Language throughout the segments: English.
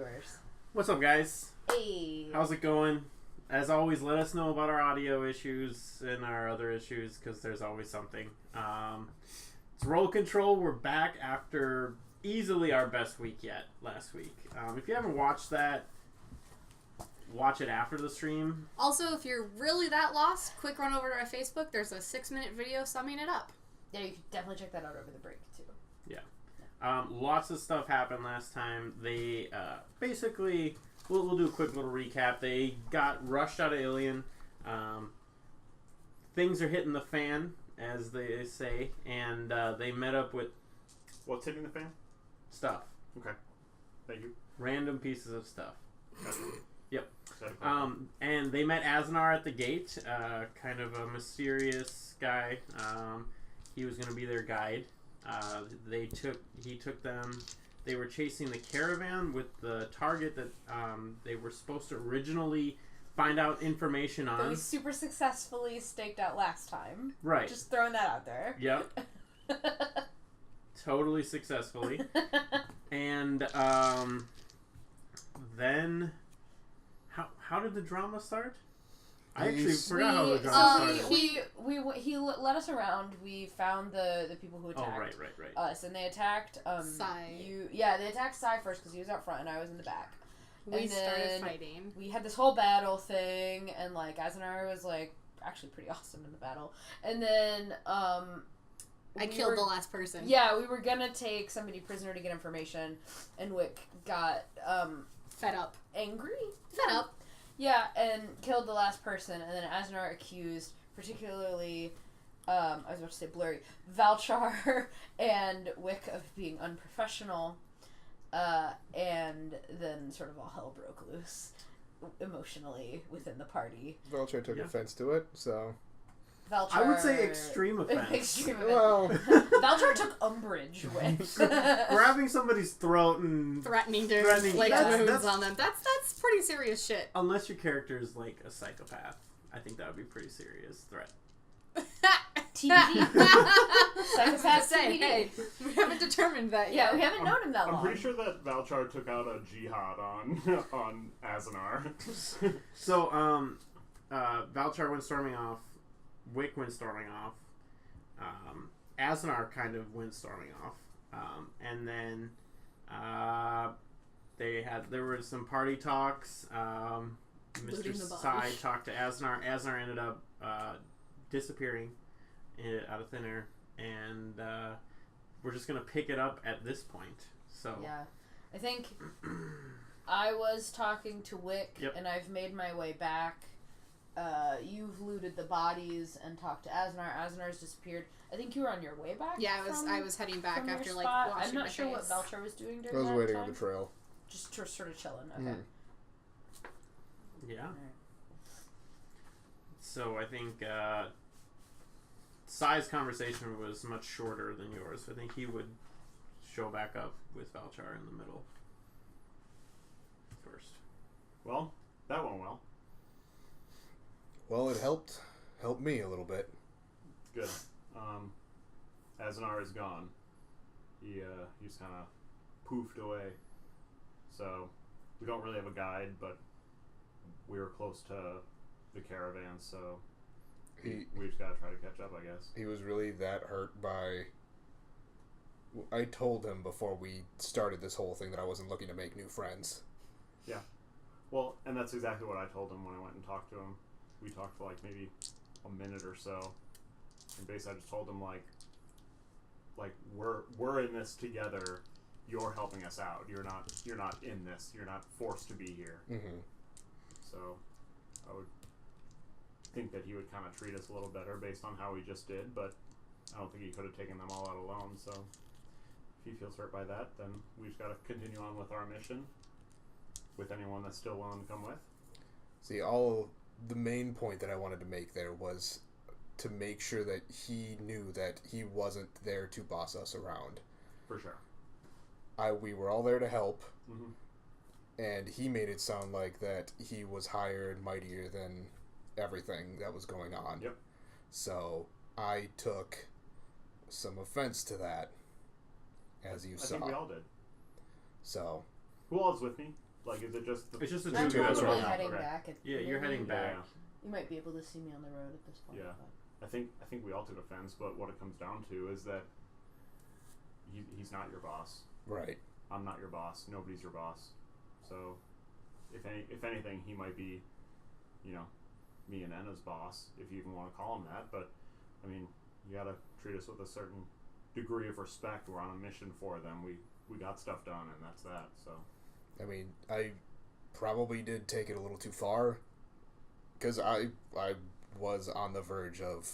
viewers. What's up, guys? Hey. How's it going? As always, let us know about our audio issues and our other issues, because there's always something. It's Role ConTROLL. We're back after easily our best week yet, last week. If you haven't watched that, watch it after the stream. Also, if you're really that lost, quick run over to our Facebook. There's a 6-minute video summing it up. Yeah, you can definitely check that out over the break, too. Yeah. Lots of stuff happened last time. They basically... We'll do a quick little recap. They got rushed out of Alien. Things are hitting the fan, as they say, and they met up with... What's hitting the fan? Stuff. Okay. Thank you. Random pieces of stuff. Yep. Okay. And they met Azanar at the gate, kind of a mysterious guy. He was going to be their guide. He took them... They were chasing the caravan with the target that they were supposed to originally find out information on. That we super successfully staked out last time. Right. Just throwing that out there. Yep. Totally successfully. And then, how did the drama start? I actually forgot how the drama started. He led us around. We found the people who attacked right. us, and they attacked Sai. They attacked Sai first because he was out front and I was in the back. We started fighting. We had this whole battle thing, and like Azanar was like actually pretty awesome in the battle. And then I killed the last person. Yeah, we were gonna take somebody prisoner to get information, and Wick got fed up, angry, fed up. Yeah, and killed the last person, and then Azanar accused, particularly, I was about to say Blurry, Valchar and Wick of being unprofessional, and then sort of all hell broke loose emotionally within the party. Valchar took offense to it, so... Valchar... I would say extreme offense. Extreme offense. Well... Valchar took umbrage with... Grabbing somebody's throat and... Threatening to like wounds on them. That's pretty serious shit. Unless your character is like a psychopath. I think that would be a pretty serious threat. TBD. Psychopath TBD. Hey, we haven't determined that yet. Yeah, we haven't known him that long. I'm pretty sure that Valchar took out a jihad on Azanar. So, Valchar went storming off. Wick went storming off. Azanar kind of went storming off. And then there were some party talks. Mr. Sai talked to Azanar. Azanar ended up disappearing out of thin air. And we're just going to pick it up at this point. So yeah. I think I was talking to Wick, and I've made my way back. You've looted the bodies and talked to Azanar. Aznar's disappeared. I think you were on your way back. Yeah, I was heading back after like spot. washing I'm not my sure face. what Valchar was doing during I was that waiting time. on the trail. Just sort of chilling. Okay. Yeah. So I think Sai's conversation was much shorter than yours. I think he would show back up with Valchar in the middle first. Well, that went well. Well, it helped me a little bit. Good. Azanar is gone. He just kind of poofed away. So we don't really have a guide, but we were close to the caravan, so we just gotta try to catch up, I guess. He was really that hurt by... I told him before we started this whole thing that I wasn't looking to make new friends. Yeah. Well, and that's exactly what I told him when I went and talked to him. We talked for like maybe a minute or so, and basically I just told him like we're in this together. You're helping us out. You're not in this. You're not forced to be here. Mm-hmm. So I would think that he would kind of treat us a little better based on how he just did, but I don't think he could have taken them all out alone. So if he feels hurt by that, then we just got to continue on with our mission with anyone that's still willing to come with. See, the main point that I wanted to make there was to make sure that he knew that he wasn't there to boss us around. For sure. We were all there to help, mm-hmm. and he made it sound like that he was higher and mightier than everything that was going on. Yep. So I took some offense to that, as you saw. I think we all did. So. Who all is with me? Like, is it just? It's just a I'm two guys probably rolling up. heading Okay. back. Yeah, you're heading back. Yeah. You might be able to see me on the road at this point. Yeah. But. I think we all took offense, but what it comes down to is that he's not your boss. Right. I'm not your boss. Nobody's your boss. So, if anything, he might be, you know, me and Enna's boss, if you even want to call him that. But I mean, you gotta treat us with a certain degree of respect. We're on a mission for them. We got stuff done, and that's that. So, I mean, I probably did take it a little too far, because I was on the verge of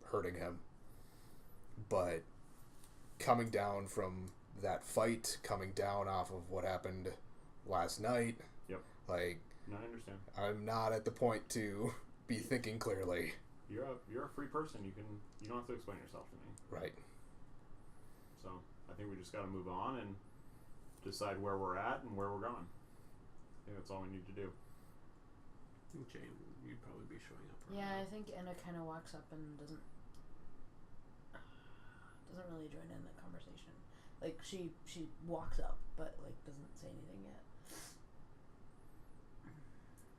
hurting him. But coming down from that fight, coming down off of what happened last night, Yep. like, no, I understand. I'm not at the point to be thinking clearly. You're a free person. You don't have to explain yourself to me. Right. So I think we just got to move on and decide where we're at and where we're going. I think that's all we need to do. Jane, you'd probably be showing up. Yeah, I think Enna kind of walks up and doesn't really join in the conversation. Like she walks up, but like doesn't say anything yet.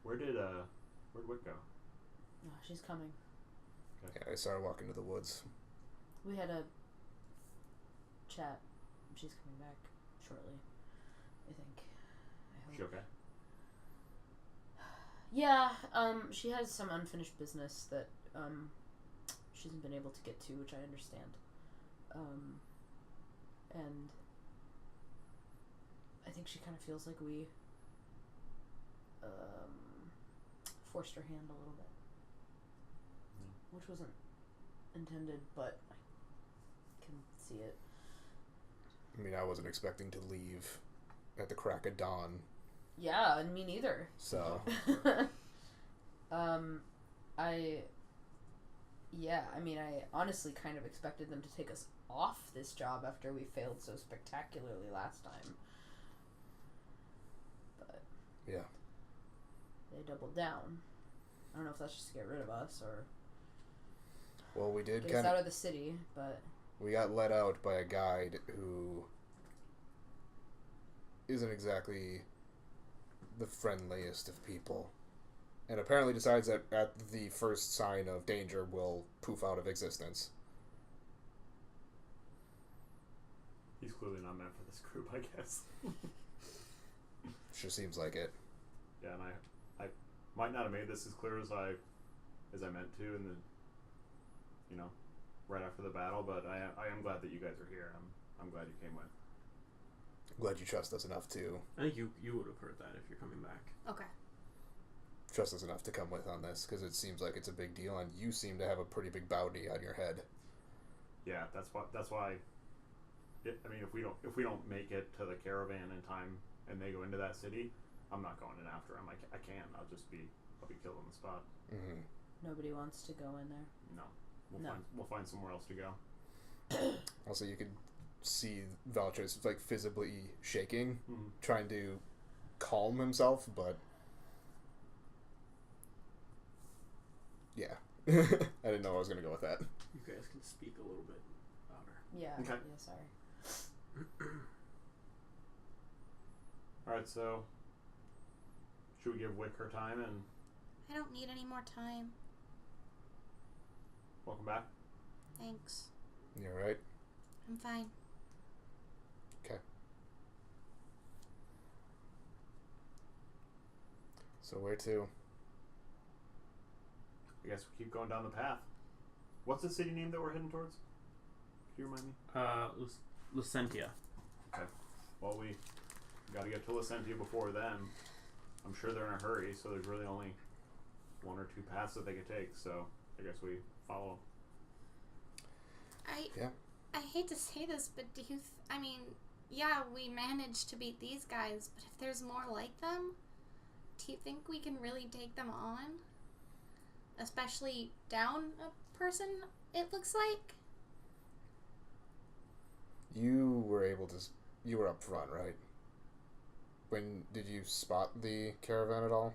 Where'd Wick go? No, she's coming. Yeah, I started walking to the woods. We had a chat. She's coming back shortly, I think. I hope. She okay? Yeah, she has some unfinished business that she hasn't been able to get to, which I understand. And I think she kind of feels like we forced her hand a little bit, which wasn't intended, but I can see it. I mean, I wasn't expecting to leave at the crack of dawn. Yeah, and me neither. So, I mean, I honestly kind of expected them to take us off this job after we failed so spectacularly last time. But yeah. they doubled down. I don't know if that's just to get rid of us or Well, we did get us out of the city, but we got let out by a guide who isn't exactly the friendliest of people, and apparently decides that at the first sign of danger will poof out of existence. He's clearly not meant for this group, I guess. Sure seems like it. Yeah, and I might not have made this as clear as I meant to in the, you know, right after the battle, but I am glad that you guys are here. I'm glad you came with. I'm glad you trust us enough to I think you would have heard that if you're coming back. Okay. trust us enough to come with on this, because it seems like it's a big deal, and you seem to have a pretty big bounty on your head. Yeah, that's why. I mean, if we don't make it to the caravan in time, and they go into that city, I'm not going in after them. I can't. I'll be killed on the spot. Mm-hmm. nobody wants to go in there. No, we'll find somewhere else to go. Also, you could see Valtris like visibly shaking, Mm-hmm. trying to calm himself, but yeah, I didn't know I was gonna go with that. You guys can speak a little bit louder. Yeah. Okay. Yeah. Sorry. All right, so should we give Wick her time and I don't need any more time. welcome back? Thanks. You all right? I'm fine. Okay. So where to? I guess we keep going down the path. What's the city name that we're heading towards? Can you remind me? Lucentia. Okay. Well, we got to get to Lucentia before then. I'm sure they're in a hurry, so there's really only one or two paths that they could take. So I guess we follow. I hate to say this, but do you? I mean, yeah, we managed to beat these guys, but if there's more like them, do you think we can really take them on? Especially down a person, it looks like. You were able to. You were up front, right? When did you spot the caravan at all?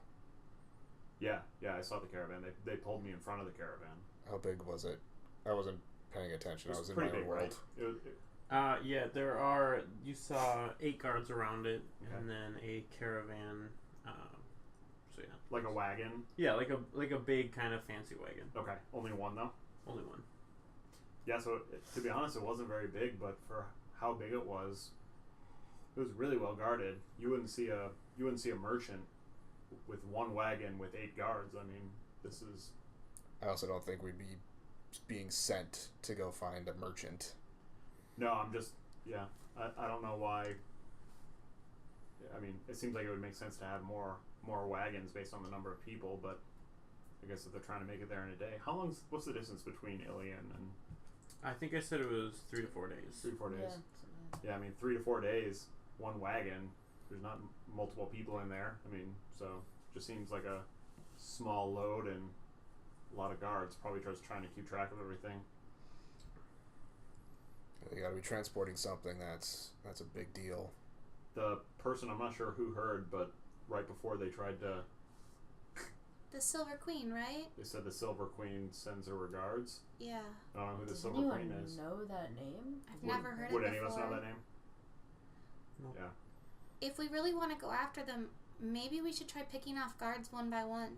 Yeah, I saw the caravan. They pulled me in front of the caravan. How big was it? I wasn't paying attention. It I was was in pretty my own big, world. right? Yeah, there are. You saw 8 guards around it, Okay. and then a caravan. So yeah, Like a wagon? yeah, like a big kind of fancy wagon. Okay. Only one, though? Only one. Yeah, so to be honest, it wasn't very big, but for how big it was really well guarded. You wouldn't see a merchant with one wagon with 8 guards. I mean, this is... I also don't think we'd be being sent to go find a merchant. No, I'm just... Yeah, I don't know why... I mean, it seems like it would make sense to have more wagons based on the number of people, but I guess if they're trying to make it there in a day. What's the distance between Ilion and... I think I said it was 3 to 4 days. 3 to 4 days. Yeah. Yeah, I mean, 3 to 4 days, one wagon. There's not multiple people in there. I mean, so just seems like a small load and a lot of guards. Probably just trying to keep track of everything. They got to be transporting something that's a big deal. The person, I'm not sure who heard, but right before they tried to, The Silver Queen, right? they said the Silver Queen sends her regards. Yeah. I don't know who the Does Silver anyone Queen is. know that name? I've never heard Would it any of us know before. that name? No. Yeah. If we really want to go after them, maybe we should try picking off guards one by one.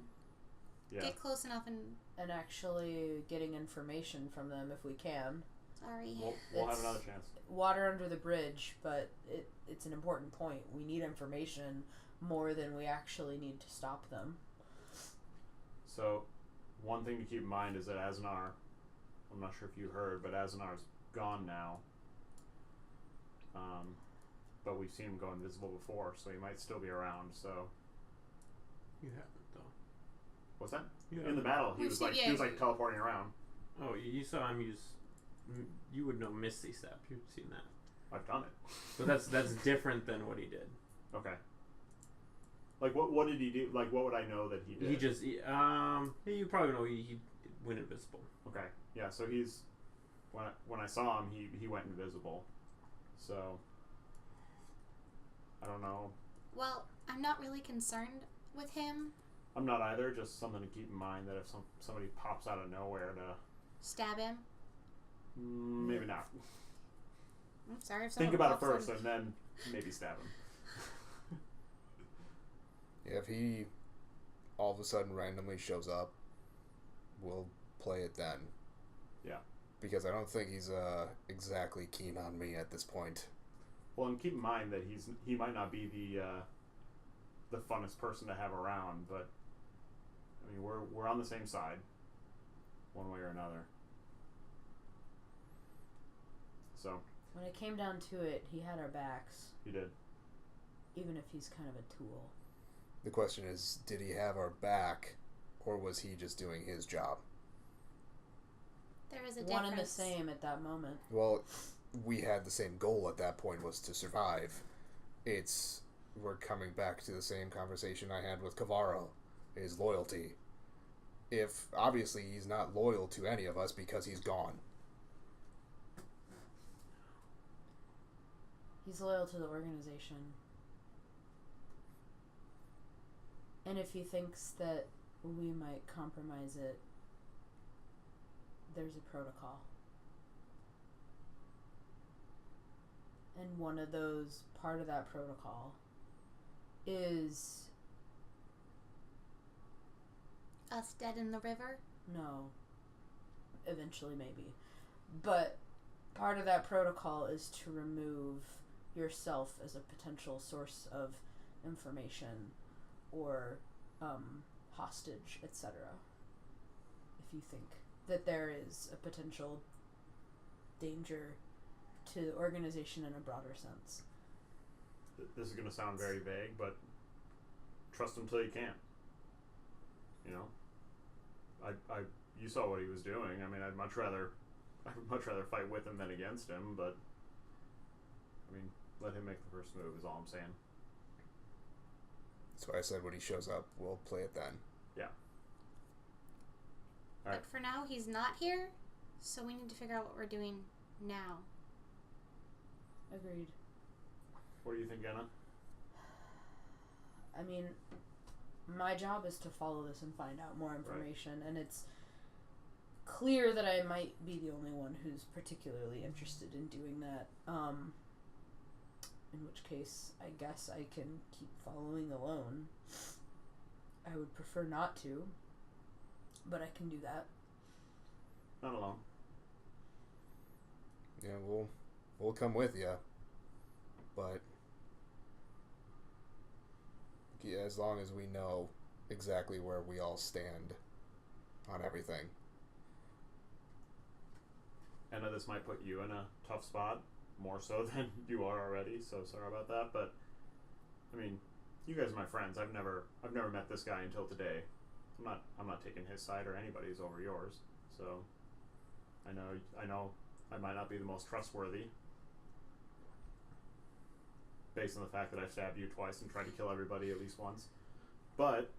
Yeah. Get close enough and... And actually getting information from them if we can. Sorry. We'll have It's- another chance. Water under the bridge, but it's an important point. We need information more than we actually need to stop them. So, one thing to keep in mind is that Aznar, I'm not sure if you heard, but Aznar's gone now. But we've seen him go invisible before, so he might still be around. So, You haven't though. what's that? You In the haven't. battle, he We've was seen- like yeah. he was like teleporting around. Oh, you saw him use. You would know Misty Step. You've seen that. I've done it. But that's different than what he did. Okay. Like what did he do? Like what would I know that he did? He just you probably know he went invisible. Okay. Yeah. So he's when I saw him, he went invisible. So I don't know. Well, I'm not really concerned with him. I'm not either. Just something to keep in mind that if somebody pops out of nowhere to Stab him. maybe not. I'm sorry if Think someone about it pops first in. and then maybe stab him. Yeah, if he all of a sudden randomly shows up, we'll play it then. Yeah. Because I don't think he's exactly keen on me at this point. Well, and keep in mind that he might not be the funnest person to have around, but I mean we're on the same side, one way or another. So When it came down to it, he had our backs, he did. even if he's kind of a tool. The question is, did he have our back, or was he just doing his job? There is a One difference. and the same at that moment. Well, we had the same goal at that point, was to survive. We're coming back to the same conversation I had with Cavaro, is loyalty. If, obviously, he's not loyal to any of us because he's gone. He's loyal to the organization. And if he thinks that we might compromise it, there's a protocol. And part of that protocol is Us dead in the river? no. Eventually, maybe. But part of that protocol is to remove yourself as a potential source of information or hostage, etc. If you think that there is a potential danger to the organization in a broader sense. This is going to sound very vague, but trust him till you can't. You know, you saw what he was doing. I mean, I'd much rather fight with him than against him. But I mean, let him make the first move. Is all I'm saying. So I said when he shows up, we'll play it then. Yeah. All right. But for now, he's not here, so we need to figure out what we're doing now. Agreed. What do you think, Anna? I mean, my job is to follow this and find out more information, and it's clear that I might be the only one who's particularly interested in doing that. In which case, I guess I can keep following alone. I would prefer not to, but I can do that. Not alone. Yeah, we'll come with you, but yeah, as long as we know exactly where we all stand on everything. I know this might put you in a tough spot, more so than you are already, so sorry about that, but I mean, you guys are my friends. I've never met this guy until today. I'm not taking his side or anybody's over yours. So I know I might not be the most trustworthy based on the fact that I've stabbed you twice and tried to kill everybody at least once. But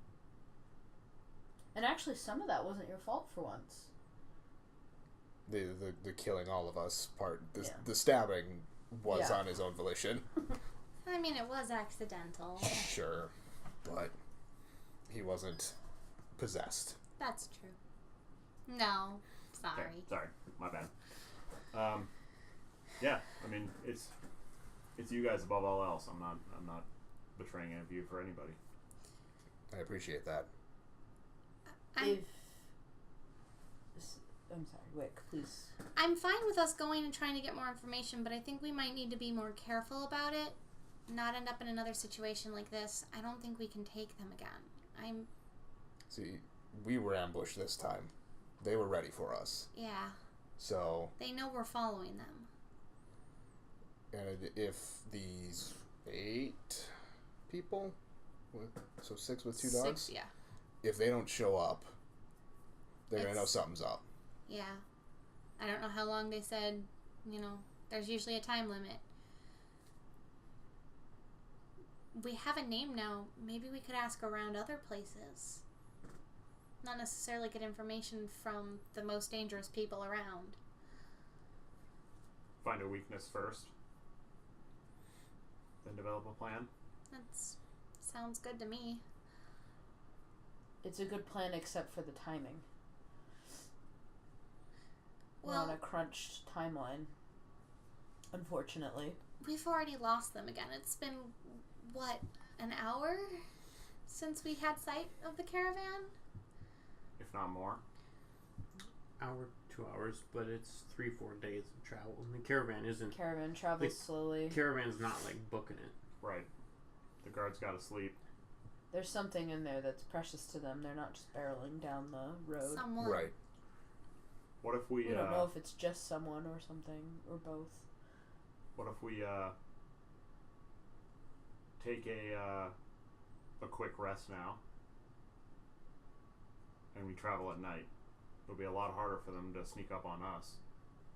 And actually, some of that wasn't your fault for once. The killing all of us part, Yeah. the stabbing was Yeah. on his own volition. I mean, it was accidental. Sure, but he wasn't possessed. That's true. No, sorry. okay, sorry, my bad. Yeah, I mean it's you guys above all else. I'm not betraying any of you for anybody. I appreciate that. I'm sorry, Wick, please. I'm fine with us going and trying to get more information, but I think we might need to be more careful about it. Not end up in another situation like this. I don't think we can take them again. See, we were ambushed this time. They were ready for us. Yeah. So, They know we're following them. and if these 8 people, so 6 with 2 dogs, 6, yeah. if they don't show up, they're gonna know It's- something's up. Yeah. I don't know how long they said, there's usually a time limit. We have a name now. Maybe we could ask around other places. Not necessarily get information from the most dangerous people around. Find a weakness first, then develop a plan. That sounds good to me. It's a good plan except for the timing. We're Well, on a crunched timeline, unfortunately. we've already lost them again. It's been, what, an hour since we had sight of the caravan? If not more. Hour, 2 hours, but it's 3-4 days of travel. And the caravan isn't. Caravan travels The slowly. Caravan's not like booking it. Right. The guards gotta sleep. There's something in there that's precious to them. They're not just barreling down the road. Someone. Right. What if we We don't know if it's just someone or something, or both. what if we take a quick rest now and we travel at night? It'll be a lot harder for them to sneak up on us.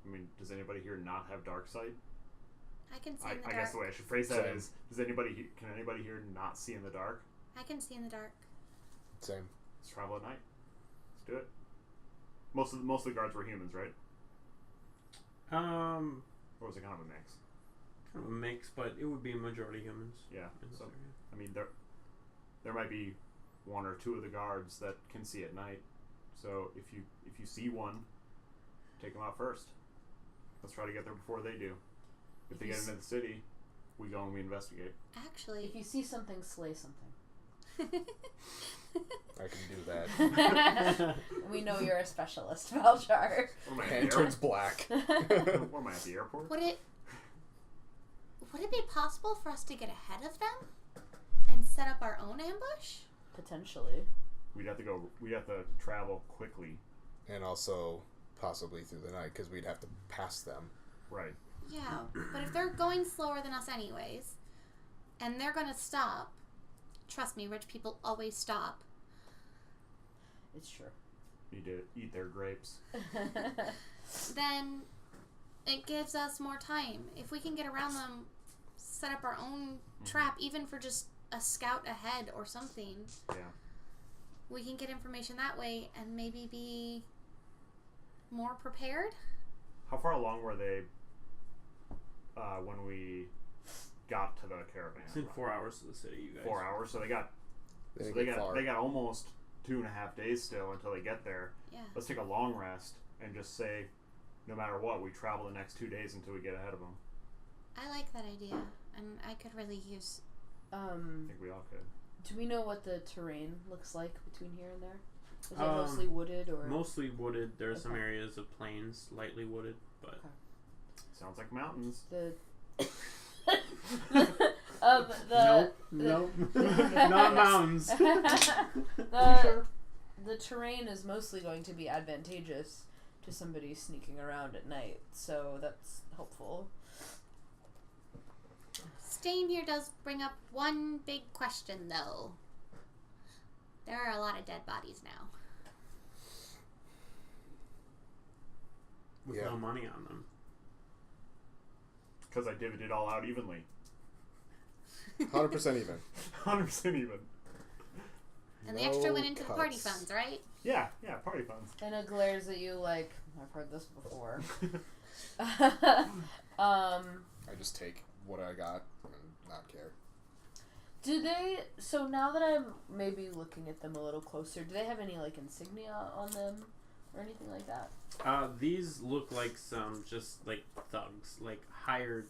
I mean, does anybody here not have dark sight? I can see I in the dark. guess the way I should phrase that Same. is, can anybody here not see in the dark? I can see in the dark. Same. Let's travel at night. Let's do it. Most of the guards were humans, right? Kind Or was it kind of a mix? of a mix, but it would be a majority humans. Yeah. in this So area. I mean, there might be 1 or 2 of the guards that can see at night. So if you see one, take them out first. Let's try to get there before they do. If they get into the city, we go and we investigate. Actually, If you see something, slay something. I can do that. We know you're a specialist, Valchar. What am I, Hand at the turns black. airport? What am I at the airport? would it be possible for us to get ahead of them and set up our own ambush? Potentially. We'd have to travel quickly. And also possibly through the night, because we'd have to pass them. Right. Yeah, but if they're going slower than us anyways, and they're gonna stop, trust me, rich people always stop. It's true. Need to eat their grapes. Then it gives us more time. If we can get around them, set up our own trap, even for just a scout ahead or something, Yeah. we can get information that way and maybe be more prepared. How far along were they when we got to the caravan? It's in 4 hours to the city, you guys. 4 hours. So they got They didn't get far. they got almost 2.5 days still until they get there. Yeah. Let's take a long rest and just say, no matter what, we travel the next 2 days until we get ahead of them. I like that idea, and I could really use. I think we all could. Do we know what the terrain looks like between here and there? Is it mostly wooded or? Mostly wooded. There are some areas of plains, lightly wooded, but Sounds like mountains. Nope. Not mountains. The terrain is mostly going to be advantageous to somebody sneaking around at night, so that's helpful. Staying here does bring up one big question, though. There are a lot of dead bodies now. With no money on them. Because I divvied it all out evenly. 100% even. 100% even. And the extra went into the party funds, right? Yeah, party funds. And it glares at you like, I've heard this before. I just take what I got and not care. Do they, so now that I'm maybe looking at them a little closer, do they have any, like, insignia on them or anything like that? These look like some just, like, thugs. Like, hired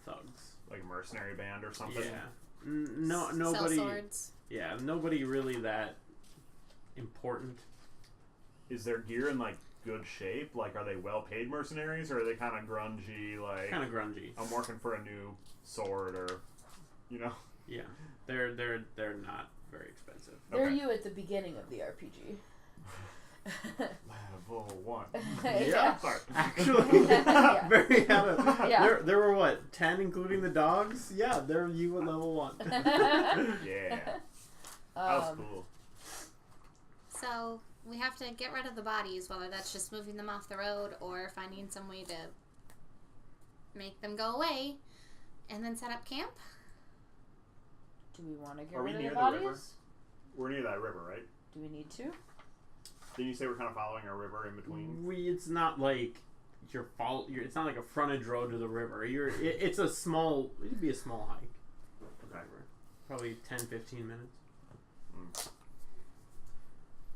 thugs. Like a mercenary band or something? Yeah. Nobody... Sell swords. Yeah, nobody really that important. Is their gear in, like, good shape? Like, are they well-paid mercenaries, or are they kind of grungy, like... Kind of grungy. I'm working for a new sword, or, you know? Yeah. They're not very expensive. They're you at the beginning of the RPG. Level 1. Yeah. Actually, Yeah. very out of... Yeah. There were, what, 10 including the dogs? Yeah, they're you at level 1. Yeah. That was cool. So, we have to get rid of the bodies, whether that's just moving them off the road or finding some way to make them go away, and then set up camp. Do we want to get Are we rid of near the the bodies? river? We're near that river, right? Do we need to? Didn't you say we're kind of following a river in between? It's not like it's not like a frontage road to the river. It's a small... It'd be a small hike. Okay. Probably 10-15 minutes.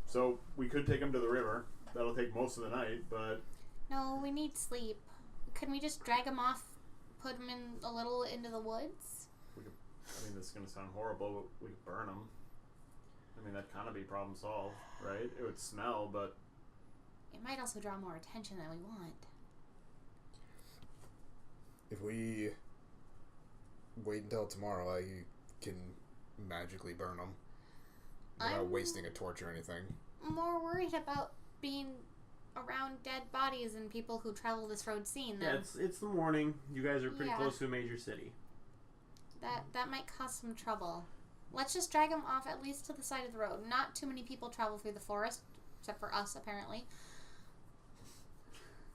So, we could take them to the river. That'll take most of the night, but... No, we need sleep. Can we just drag them off, put them in a little into the woods? I mean, this is going to sound horrible, but we could burn them. I mean, that'd kind of be problem solved, right? It would smell, but... It might also draw more attention than we want. If we wait until tomorrow, I can magically burn them without wasting a torch or anything. More worried about being around dead bodies and people who travel this road seeing them. Yeah, it's the morning. You guys are pretty close to a major city. That might cause some trouble. Let's just drag them off at least to the side of the road. Not too many people travel through the forest, except for us, apparently.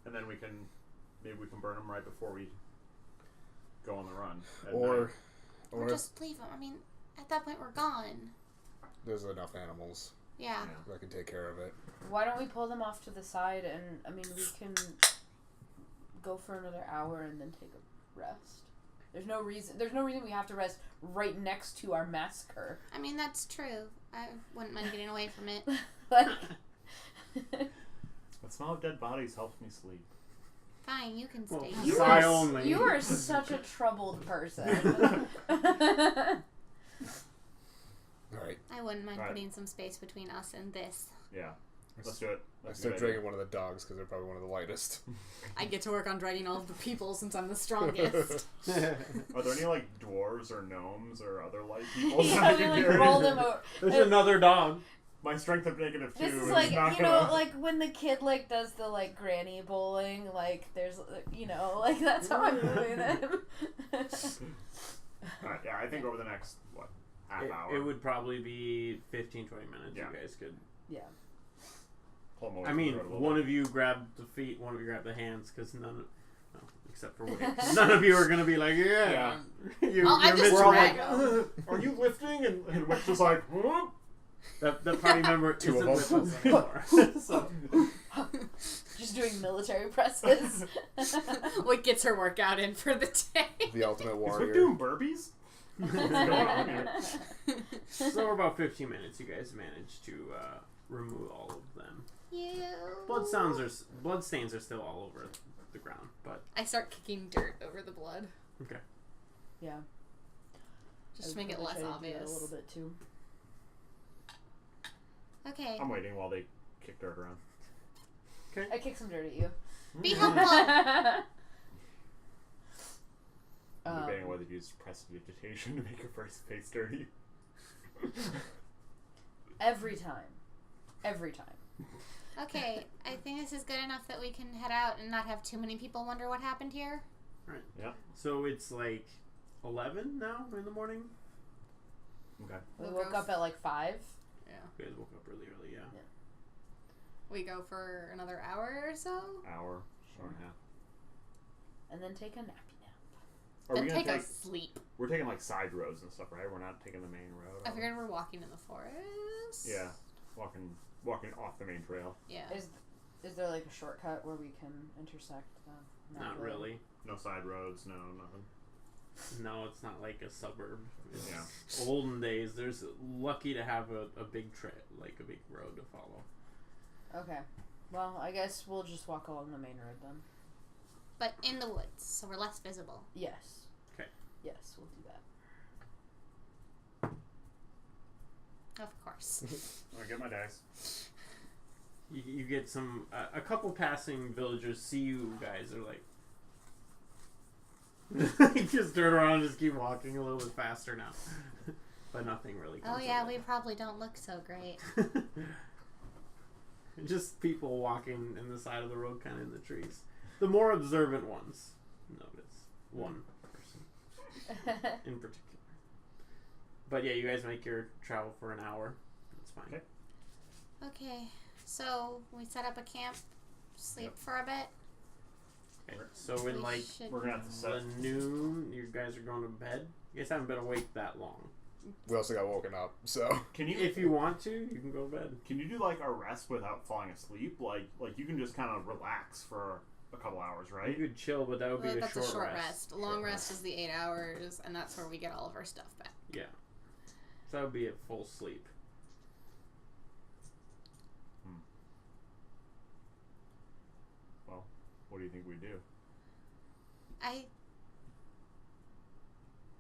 And then maybe we can burn them right before we go on the run. Or just leave them. I mean, at that point, we're gone. There's enough animals Yeah. that can take care of it. Why don't we pull them off to the side and, I mean, we can go for another hour and then take a rest. There's no reason we have to rest right next to our massacre. I mean, that's true. I wouldn't mind getting away from it. Like... The smell of dead bodies helps me sleep. Fine, you can stay. You are such a troubled person. Alright. I wouldn't mind putting some space between us and this. Yeah. Let's do it. I start dragging one of the dogs because they're probably one of the lightest. I get to work on dragging all of the people since I'm the strongest. Are there any, like, dwarves or gnomes or other light people? Yeah, we, like, roll them over. There's another dog. My strength of -2 This is is like, not you know, gonna... like when the kid, like, does the, like, granny bowling, like, there's, you know, like, that's how I'm moving them. Alright, yeah, I think over the next, half hour. It would probably be 15-20 minutes. Yeah. You guys could... Yeah. Pull them over I to the mean, road a little one bit. of you grab the feet, one of you grab the hands, because except for Wade. None of you are going to be like, yeah. You're I'm just We're all drag like, are you lifting? And Wick's just like, whoop. That party member Two isn't of with them. us anymore. So, Just doing military presses. What gets her workout in for the day? The ultimate Is Wick warrior. doing burpees? What's going on here? so for about 15 minutes, you guys managed to remove all of them. you. Bloodstains are still all over the ground, but I start kicking dirt over the blood. okay. Yeah. Just to make it less obvious. A little bit too. Okay. I'm waiting while they kick dirt around. Okay. I kick some dirt at you. Be helpful. I'm debating whether to use prestidigitation to make your first face dirty. Every time. Okay, I think this is good enough that we can head out and not have too many people wonder what happened here. Right. Yeah. So it's like 11 now in the morning? Okay. We woke up at like 5. Yeah. You guys woke up really early, yeah. We go for another hour or so? Hour and a half. And then take a nappy nap. Are Then we gonna take a sleep. We're taking like side roads and stuff, right? We're not taking the main road. I figured we're walking in the forest. Yeah. Walking off the main trail. Yeah. Is there like a shortcut where we can intersect? Not really. No side roads, no nothing. No, it's not like a suburb. It's Yeah. Olden days, there's lucky to have a big like a big road to follow. Okay. Well, I guess we'll just walk along the main road then. But in the woods, so we're less visible. Yes. Okay. Yes, we'll do that. Of course. I'll get my dice. You get some a couple passing villagers see you guys are like you just turn around and just keep walking a little bit faster now. But nothing really comes Oh yeah, of we it. probably don't look so great. Just people walking in the side of the road, kind of in the trees. The more observant ones notice one person in particular. But yeah, you guys make your travel for an hour. That's fine. Okay. Okay, so we set up a camp, sleep for a bit. Okay. So in like We're gonna have to set. the noon, you guys are going to bed. You guys haven't been awake that long. We also got woken up, so Can you, If you want to, you can go to bed. can you do like a rest without falling asleep? Like you can just kind of relax for a couple hours, right? You could chill, but that would be a That's short, a short rest. rest. A long rest is the 8 hours, and that's where we get all of our stuff back. Yeah. So that would be a full sleep. Well, what do you think we do?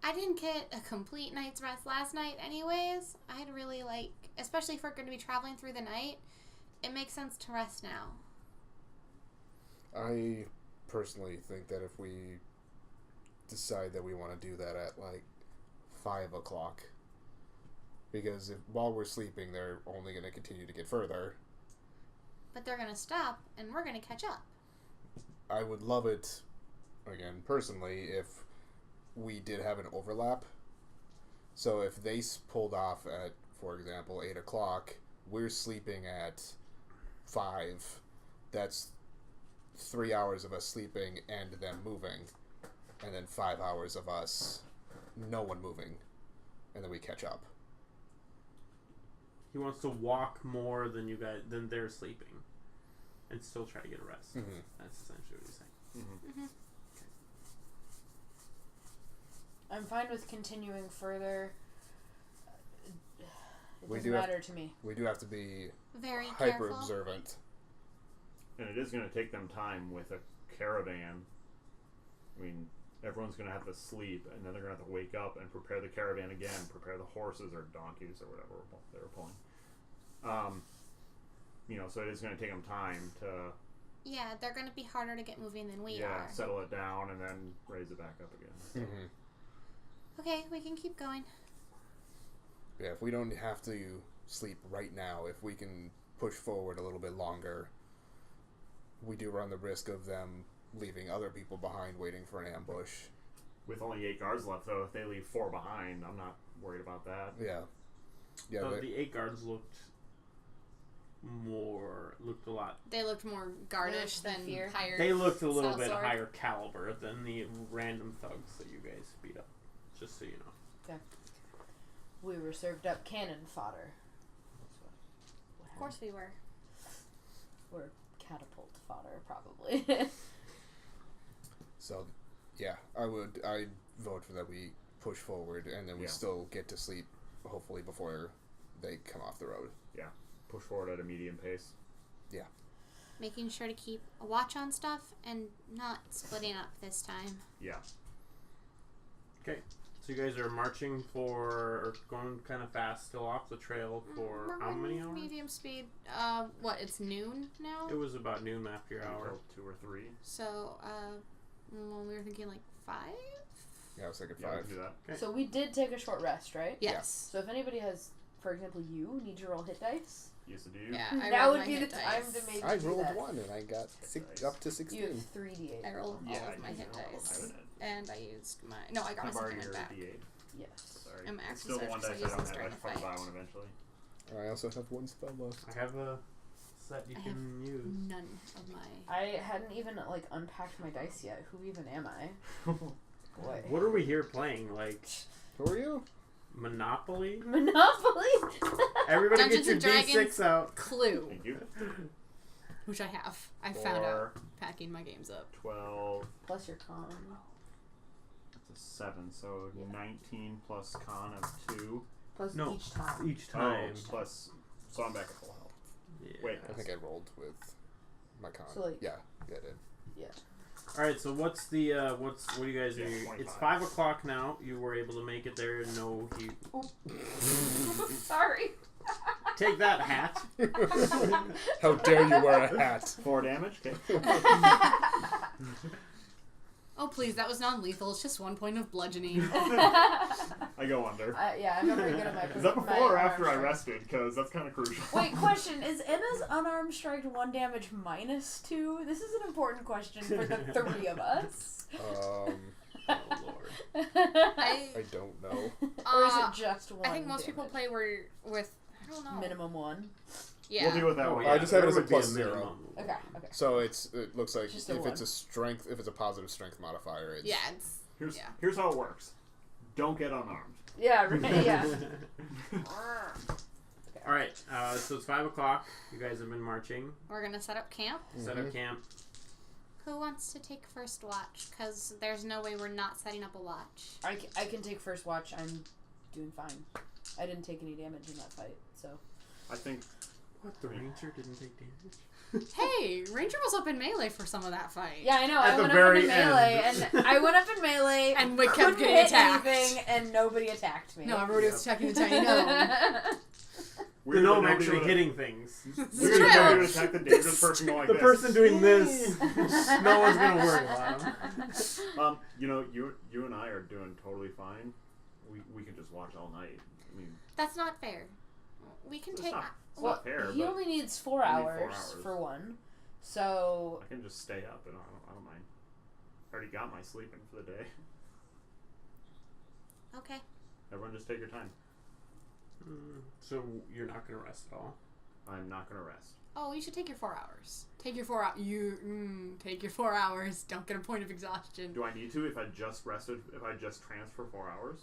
I didn't get a complete night's rest last night anyways. I'd really like, especially if we're going to be traveling through the night, it makes sense to rest now. I personally think that if we decide that we want to do that at like 5 o'clock, because while we're sleeping, they're only going to continue to get further. But they're going to stop, and we're going to catch up. I would love it, again, personally, if we did have an overlap. So if they pulled off at, for example, 8 o'clock, we're sleeping at 5. That's 3 hours of us sleeping and them moving, and then 5 hours of us, no one moving, and then we catch up. He wants to walk more than you guys than they're sleeping, and still try to get a rest. Mm-hmm. That's essentially what he's saying. Mm-hmm. I'm fine with continuing further. It We doesn't do have- matter to me. We do have to be Very hyper careful. observant. And it is going to take them time with a caravan. I mean, everyone's going to have to sleep, and then they're going to have to wake up and prepare the caravan again, prepare the horses or donkeys or whatever they were pulling. So it is going to take them time to Yeah, they're going to be harder to get moving than we are. settle it down and then raise it back up again. Mm-hmm. Okay, we can keep going. Yeah, if we don't have to sleep right now, if we can push forward a little bit longer, we do run the risk of them leaving other people behind waiting for an ambush. With only 8 guards left, though, if they leave 4 behind, I'm not worried about that. Yeah. Yeah, But the 8 guards looked a lot. They looked more guardish than Fear. hired. They looked a little bit Sellsword. higher caliber than the random thugs that you guys beat up. Just so you know. We were served up cannon fodder. Of course we were. Or catapult fodder, probably. So, yeah, I'd vote for that we push forward and then we still get to sleep, hopefully, before they come off the road. Yeah. Push forward at a medium pace. Yeah. Making sure to keep a watch on stuff and not splitting up this time. Yeah. Okay. So you guys are marching or going kind of fast, still off the trail for We're how many running hours? Medium speed. It's noon now? It was about noon after your hour. Until 2 or 3. So, we were thinking like 5? Yeah, I was thinking Yeah, we 5. can do that. Okay. So we did take a short rest, right? Yes. So if anybody has, for example, you need to roll hit dice. Yes, I do. Yeah, I That rolled would my be the hit time dice. to make I do rolled that. 1 and I got up to 16. You have 3d8. I rolled all Yeah, of my I hit used it. dice. I would. And I used my... No, I got Can I my borrow supplement your back. D8? Yes. Sorry. I'm It's actually still the one sorry, dice I so I don't use have. I this should probably during buy the one eventually. I also have 1 spell left. I have a set you I can use. None of my... I hadn't even unpacked my dice yet. Who even am I? Boy. What are we here playing? Like Who are you? Monopoly? Monopoly. Everybody Dungeons get your and D6 out. Clue, Thank you. which I have. I found 4, out packing my games up. 12. Plus your con. That's a 7. So Yeah. 19 plus con of 2. Plus No. each time. Each time. Plus. So I'm back at full health. Yeah. Wait. I think I rolled with my con. So, yeah, I did. All right. So what's the what do you guys do? Yeah, It's 25. 5 o'clock now. You were able to make it there. No heat. Sorry. Take that, hat. How dare you wear a hat? 4 damage. Okay. Oh, please, that was non-lethal. It's just 1 point of bludgeoning. I go under. Yeah, I'm not very good at my. Is that my before or after I unarmed rested? Because that's kind of crucial. strike. Wait, question: is Enna's unarmed strike 1 damage minus 2? This is an important question for the 3 of us. Oh lord. I don't know. Or is it just 1? I think most people play with, I don't know. minimum 1. Yeah. We'll deal with that Oh, one. yeah, I just have it there as a would be plus 0. minimum. Okay. Okay. So it looks like Just a if it's 1. a strength, if it's a positive strength modifier, it's Yeah, it's... Here's how it works. Don't get unarmed. Yeah. Right. Yeah. All right. So it's 5 o'clock. You guys have been marching. We're gonna set up camp. Set up camp. Who wants to take first watch? Because there's no way we're not setting up a watch. I can take first watch. I'm doing fine. I didn't take any damage in that fight, so. I think What? The ranger didn't take damage. Hey, Ranger was up in melee for some of that fight. Yeah, I know. At I the went very up in melee, end. and I went up in melee, And we kept couldn't getting hit attacked. anything, and nobody attacked me. No, everybody was attacking the tiny gnome. The gnome actually hitting things. We're true. going to attack the dangerous person going like The this. person doing this, no one's gonna worry about him. You and I are doing totally fine. We can just watch all night. I mean, That's not fair. We can it's take... not, it's Well, not fair, he but only needs 4 I need 4 hours hours. for one, so I can just stay up and I don't mind. I already got my sleeping for the day. Okay. Everyone just take your time. So you're not gonna rest at all. I'm not going to rest. Oh, you should take your 4 hours. Take your 4 hours. Take your 4 hours. Don't get a point of exhaustion. Do I need to if I just rested, if I just transfer 4 hours?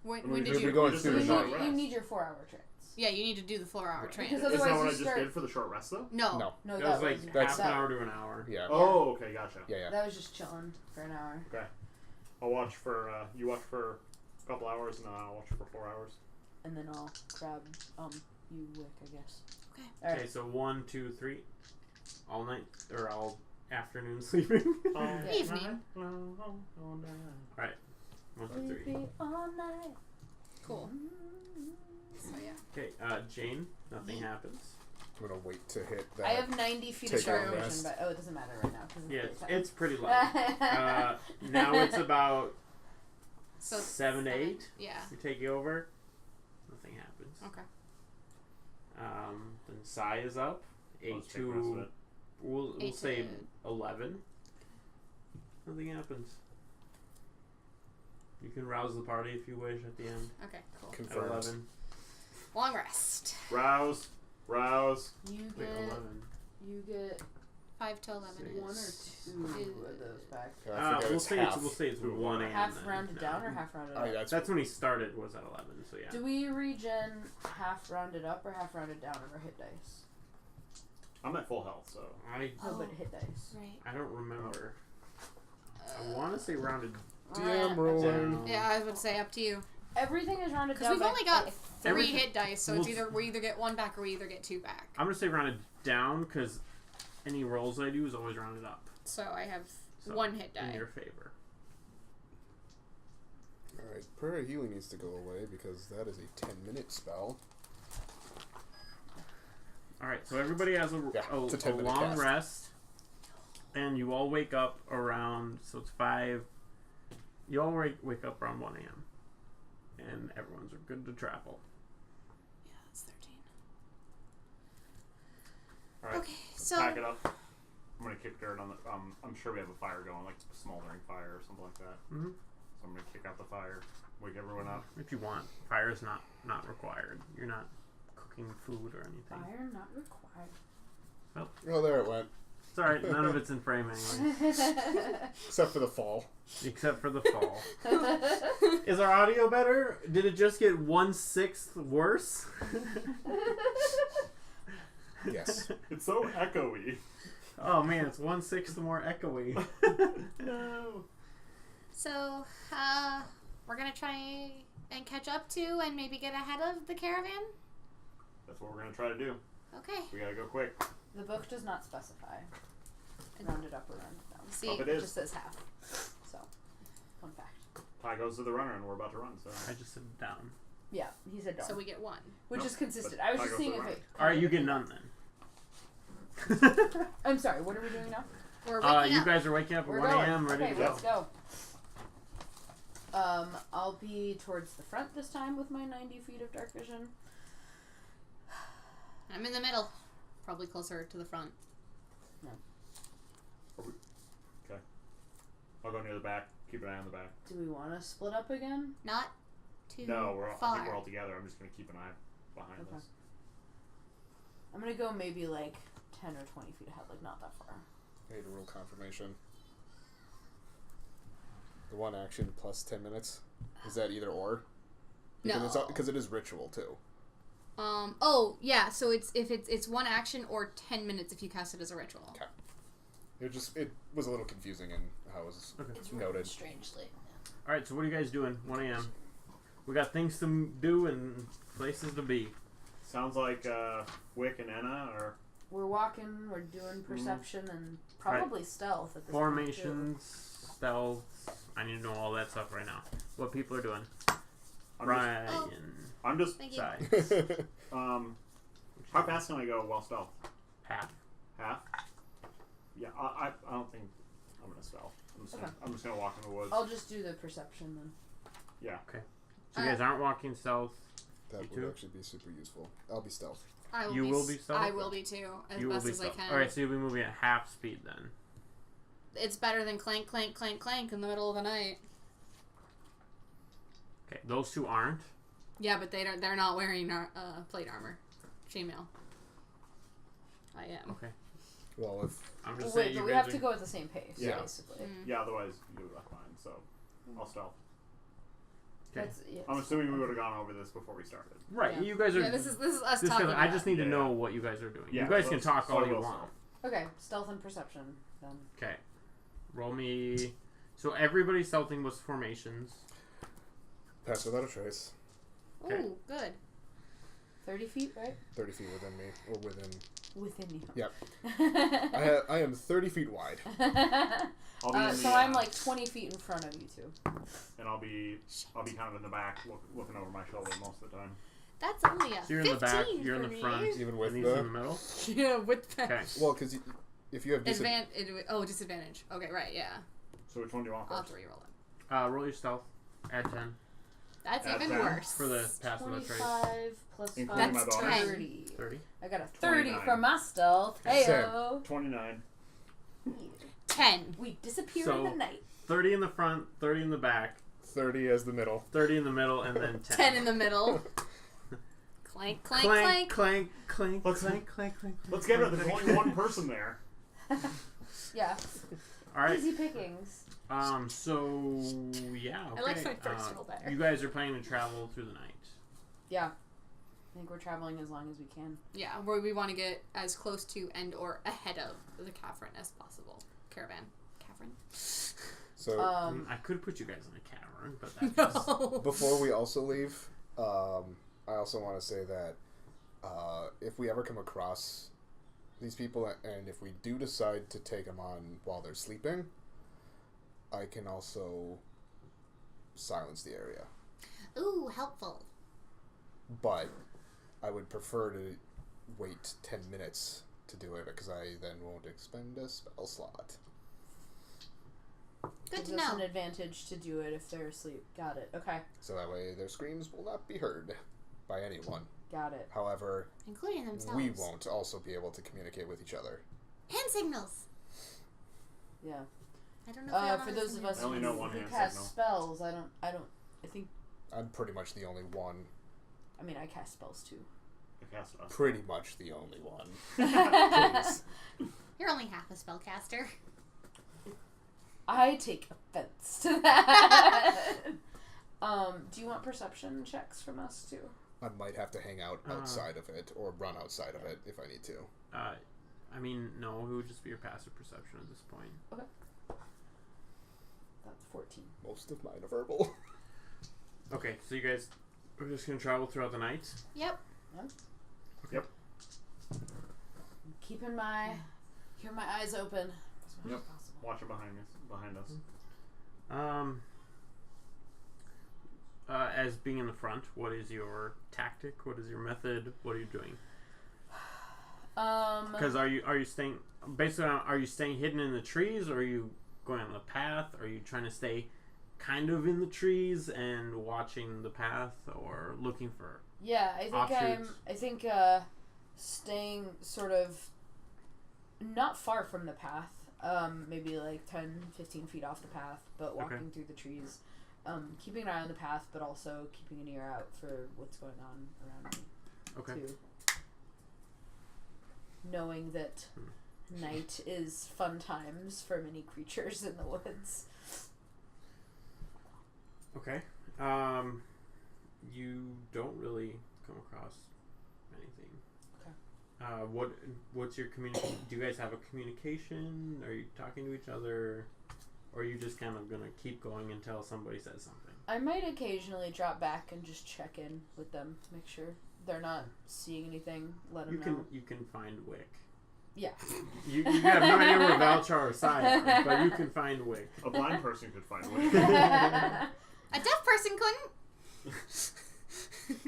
When I mean, did If you... you're going just through did the a night. short you rest. need your 4-hour trance. Yeah, you need to do the 4-hour Right. training. Because Is that otherwise what I you just start. did for the short rest, though? No. No. No, That was like that's- half an hour to an hour. Yeah. Oh, okay, gotcha. Yeah. That was just chilling for an hour. Okay. I'll watch for, you watch for a couple hours, and then I'll watch for 4 hours. And then I'll grab you Wick, I guess. Okay. All right. Okay, so 1, 2, 3, all night or all afternoon sleeping. Evening. All right, 1, 2, 3. Sleepy all night. Cool. So, yeah. Okay, Jane, nothing happens. I'm gonna wait to hit that. I have 90 feet Take of dark a vision, rest. but it doesn't matter right now. 'Cause Yeah, daytime. it's pretty light. Now it's about So 7 to 8. Yeah. You take you over. Nothing happens. Okay. Then Sai is up. 8 Let's take the rest of to it. we'll 8 say to 11. Nothing happens. You can rouse the party if you wish at the end. Okay, cool. At Confirmed. 11. Long rest. Rouse. You Wait, get 11. 5 to 11 Six. is... 1 or 2 of those back. I forget We'll it's say half. we'll say it's 1 and Half then, rounded no. down or half rounded Oh, up? yeah, That's when he started. Was at 11. So yeah. Do we regen half rounded up or half rounded down on our hit dice? I'm at full health, so. I No, Oh. but hit dice. Right. don't remember. I want to say rounded. DM rolling. down. Yeah, I would say up to you. Everything is rounded Because down. we've only got 3 Everything- hit dice, so Well, it's either we either get 1 back or we either get 2 back. I'm gonna say rounded down because any rolls I do is always rounded up. So I have So, 1 hit in die. your favor. Alright, prayer healing needs to go away because that is a 10-minute spell. Alright, so everybody has a it's a 10-minute long cast. rest. And you all wake up around, so it's 5. You all wake up around 1 a.m. And everyone's good to travel. Yeah, that's 13. Alright, Okay, let's so pack it up. I'm gonna kick dirt on the. I'm sure we have a fire going, like a smoldering fire or something like that. Mm-hmm. So I'm gonna kick out the fire, wake everyone up. If you want. Fire is not required. You're not cooking food or anything. Fire not required. Oh, there it went. It's alright, none of it's in frame anyway. Except for the fall. Except for the fall. Is our audio better? Did it just get 1/6 worse? Yes. It's so echoey. Oh man, it's 1/6 more echoey. No. So, we're gonna try and catch up to and maybe get ahead of the caravan? That's what we're gonna try to do. Okay. We gotta go quick. The book does not specify. Rounded up or rounded down. See, Up it It is. just says half. So, fun fact. Tie goes to the runner, and we're about to run. So I just said down. Yeah, he said down. so we get 1. Which Nope, is consistent. but I was I just go seeing for if the it. Alright, you get none then. I'm sorry, what are we doing now? We're waking You up. guys are waking up at We're 1 going. a.m. ready Okay, to go. let's go. I'll be towards the front this time with my 90 feet of dark vision. I'm in the middle. Probably closer to the front. okay, I'll go near the back. Keep an eye on the back. Do we want to split up again? Not too No, we're all, I far. think we're all together. I'm just gonna keep an eye behind Okay. us. I'm gonna go maybe like 10 or 20 feet ahead, like not that far. I need a rule confirmation. The 1 action plus 10 minutes. Is that either or? Because No. because it is ritual too. Oh, yeah, so it's 1 action or 10 minutes if you cast it as a ritual. Okay. It was a little confusing in how it was Okay. It's noted. written strangely. Alright, so what are you guys doing? 1 a.m. We got things to do and places to be. Sounds like Wick and Enna are. We're walking, we're doing perception and probably stealth at this point, too. Formations, stealths. I need to know all that stuff right now. What people are doing. I'm Ryan. I'm just. Thank you. Side. How fast can I go while stealth? Half. Half. Yeah, I don't think I'm gonna stealth. I'm just gonna walk in the woods. I'll just do the perception then. Yeah. So you guys aren't walking stealth. That You would too? actually be super useful. I'll be stealth. I will You be will be stealth? I will be too, as You will best be as I stealth. can. Alright, so you'll be moving at half speed then. It's better than clank, clank, clank, clank in the middle of the night. Okay, those two aren't. Yeah, but they're not wearing plate armor. Chainmail. I am. Okay. Well, if I'm just Wait, saying but you we guys have to go at the same pace, Yeah. basically. Yeah. Otherwise, you would have fine. So I'll stealth. Okay. That's, yeah, I'm assuming we would have gone over this before we started. Right, Yeah. you guys are. Yeah, this is us this talking. is- I just need to Yeah. know what you guys are doing. Yeah, you guys so- can talk so all I you will want. Okay, stealth and perception then. Okay. Roll me. So everybody stealthing was formations. pass without a trace, Ooh, Okay. good. 30 feet, right? 30 feet within me, or within. Within you. Yep. I am 30 feet wide. I'll be in the, so I'm like 20 feet in front of you two. and I'll be kind of in the back, looking over my shoulder most of the time. That's only a So you're in the back, 15 you're in for the me. front, Even with and he's in the the. middle. Yeah, with the Okay. Well, because if you have disadvantage. Okay, right, yeah. So which one do you want I'll have first? to reroll it. Roll your stealth. Add 10 That's Add even 10 worse. for the pass without trace. 25 plus 5. Including my That's bonus. 30. 30. I got a 30 29. for my stealth. Heyo. 29. 10. We disappear So- in the night. 30 in the front, 30 in the back, 30 as the middle. 30 in the middle, and then 10. 10 in the middle. Clank, clank, clank. clank, clank, Let's- clank, clank, clank. Let's get her. There's only one person there. Yeah. All right. Easy pickings. So yeah. Okay. I like my first roll better. You guys are planning to travel through the night. Yeah. I think we're traveling as long as we can. Yeah, where we want to get as close to and or ahead of the caravan as possible. Caravan. So I could put you guys in a cavern, but that's just... No. before we also leave, I also want to say that if we ever come across these people, and if we do decide to take them on while they're sleeping, I can also silence the area. Ooh, helpful. But I would prefer to wait 10 minutes to do it, because I then won't expend a spell slot. Good Gives to us know. an advantage to do it if they're asleep. Got it. Okay. So that way their screams will not be heard by anyone. Got it. However, Including themselves. we won't also be able to communicate with each other. Hand signals. Yeah. I don't know if we all know For the those of us I only who, know one who hand cast signal. spells, I think, I'm pretty much the only one. I mean, I cast spells too. I cast a Pretty much the only one. Please. You're only half a spellcaster. I take offense to that. Do you want perception checks from us too? I might have to hang out outside of it, or run outside of it if I need to. I mean, no, it would just be your passive perception at this point. That's 14. Most of mine are verbal. Okay, so you guys are just going to travel throughout the night? Yep. Keeping my eyes open as much Yep. as possible. watch it behind us. As being in the front, what is your tactic? What is your method? What are you doing? Because are you staying basically? Are you staying hidden in the trees, or are you going on the path? Are you trying to stay kind of in the trees and watching the path, or looking for? Yeah, Offshoots. I think staying sort of not far from the path, maybe like 10, 15 feet off the path, but walking through the trees. Keeping an eye on the path, but also keeping an ear out for what's going on around me. Okay. Too. Knowing that night is fun times for many creatures in the woods. Okay. You don't really come across anything. Okay. What's your communication? Do you guys have a communication? Are you talking to each other? Or are you just kind of going to keep going until somebody says something? I might occasionally drop back and just check in with them to make sure they're not seeing anything. Let them know. You can find Wick. Yeah. You have no idea where Valchar or Sai are, but you can find Wick. A blind person could find one. A deaf person couldn't.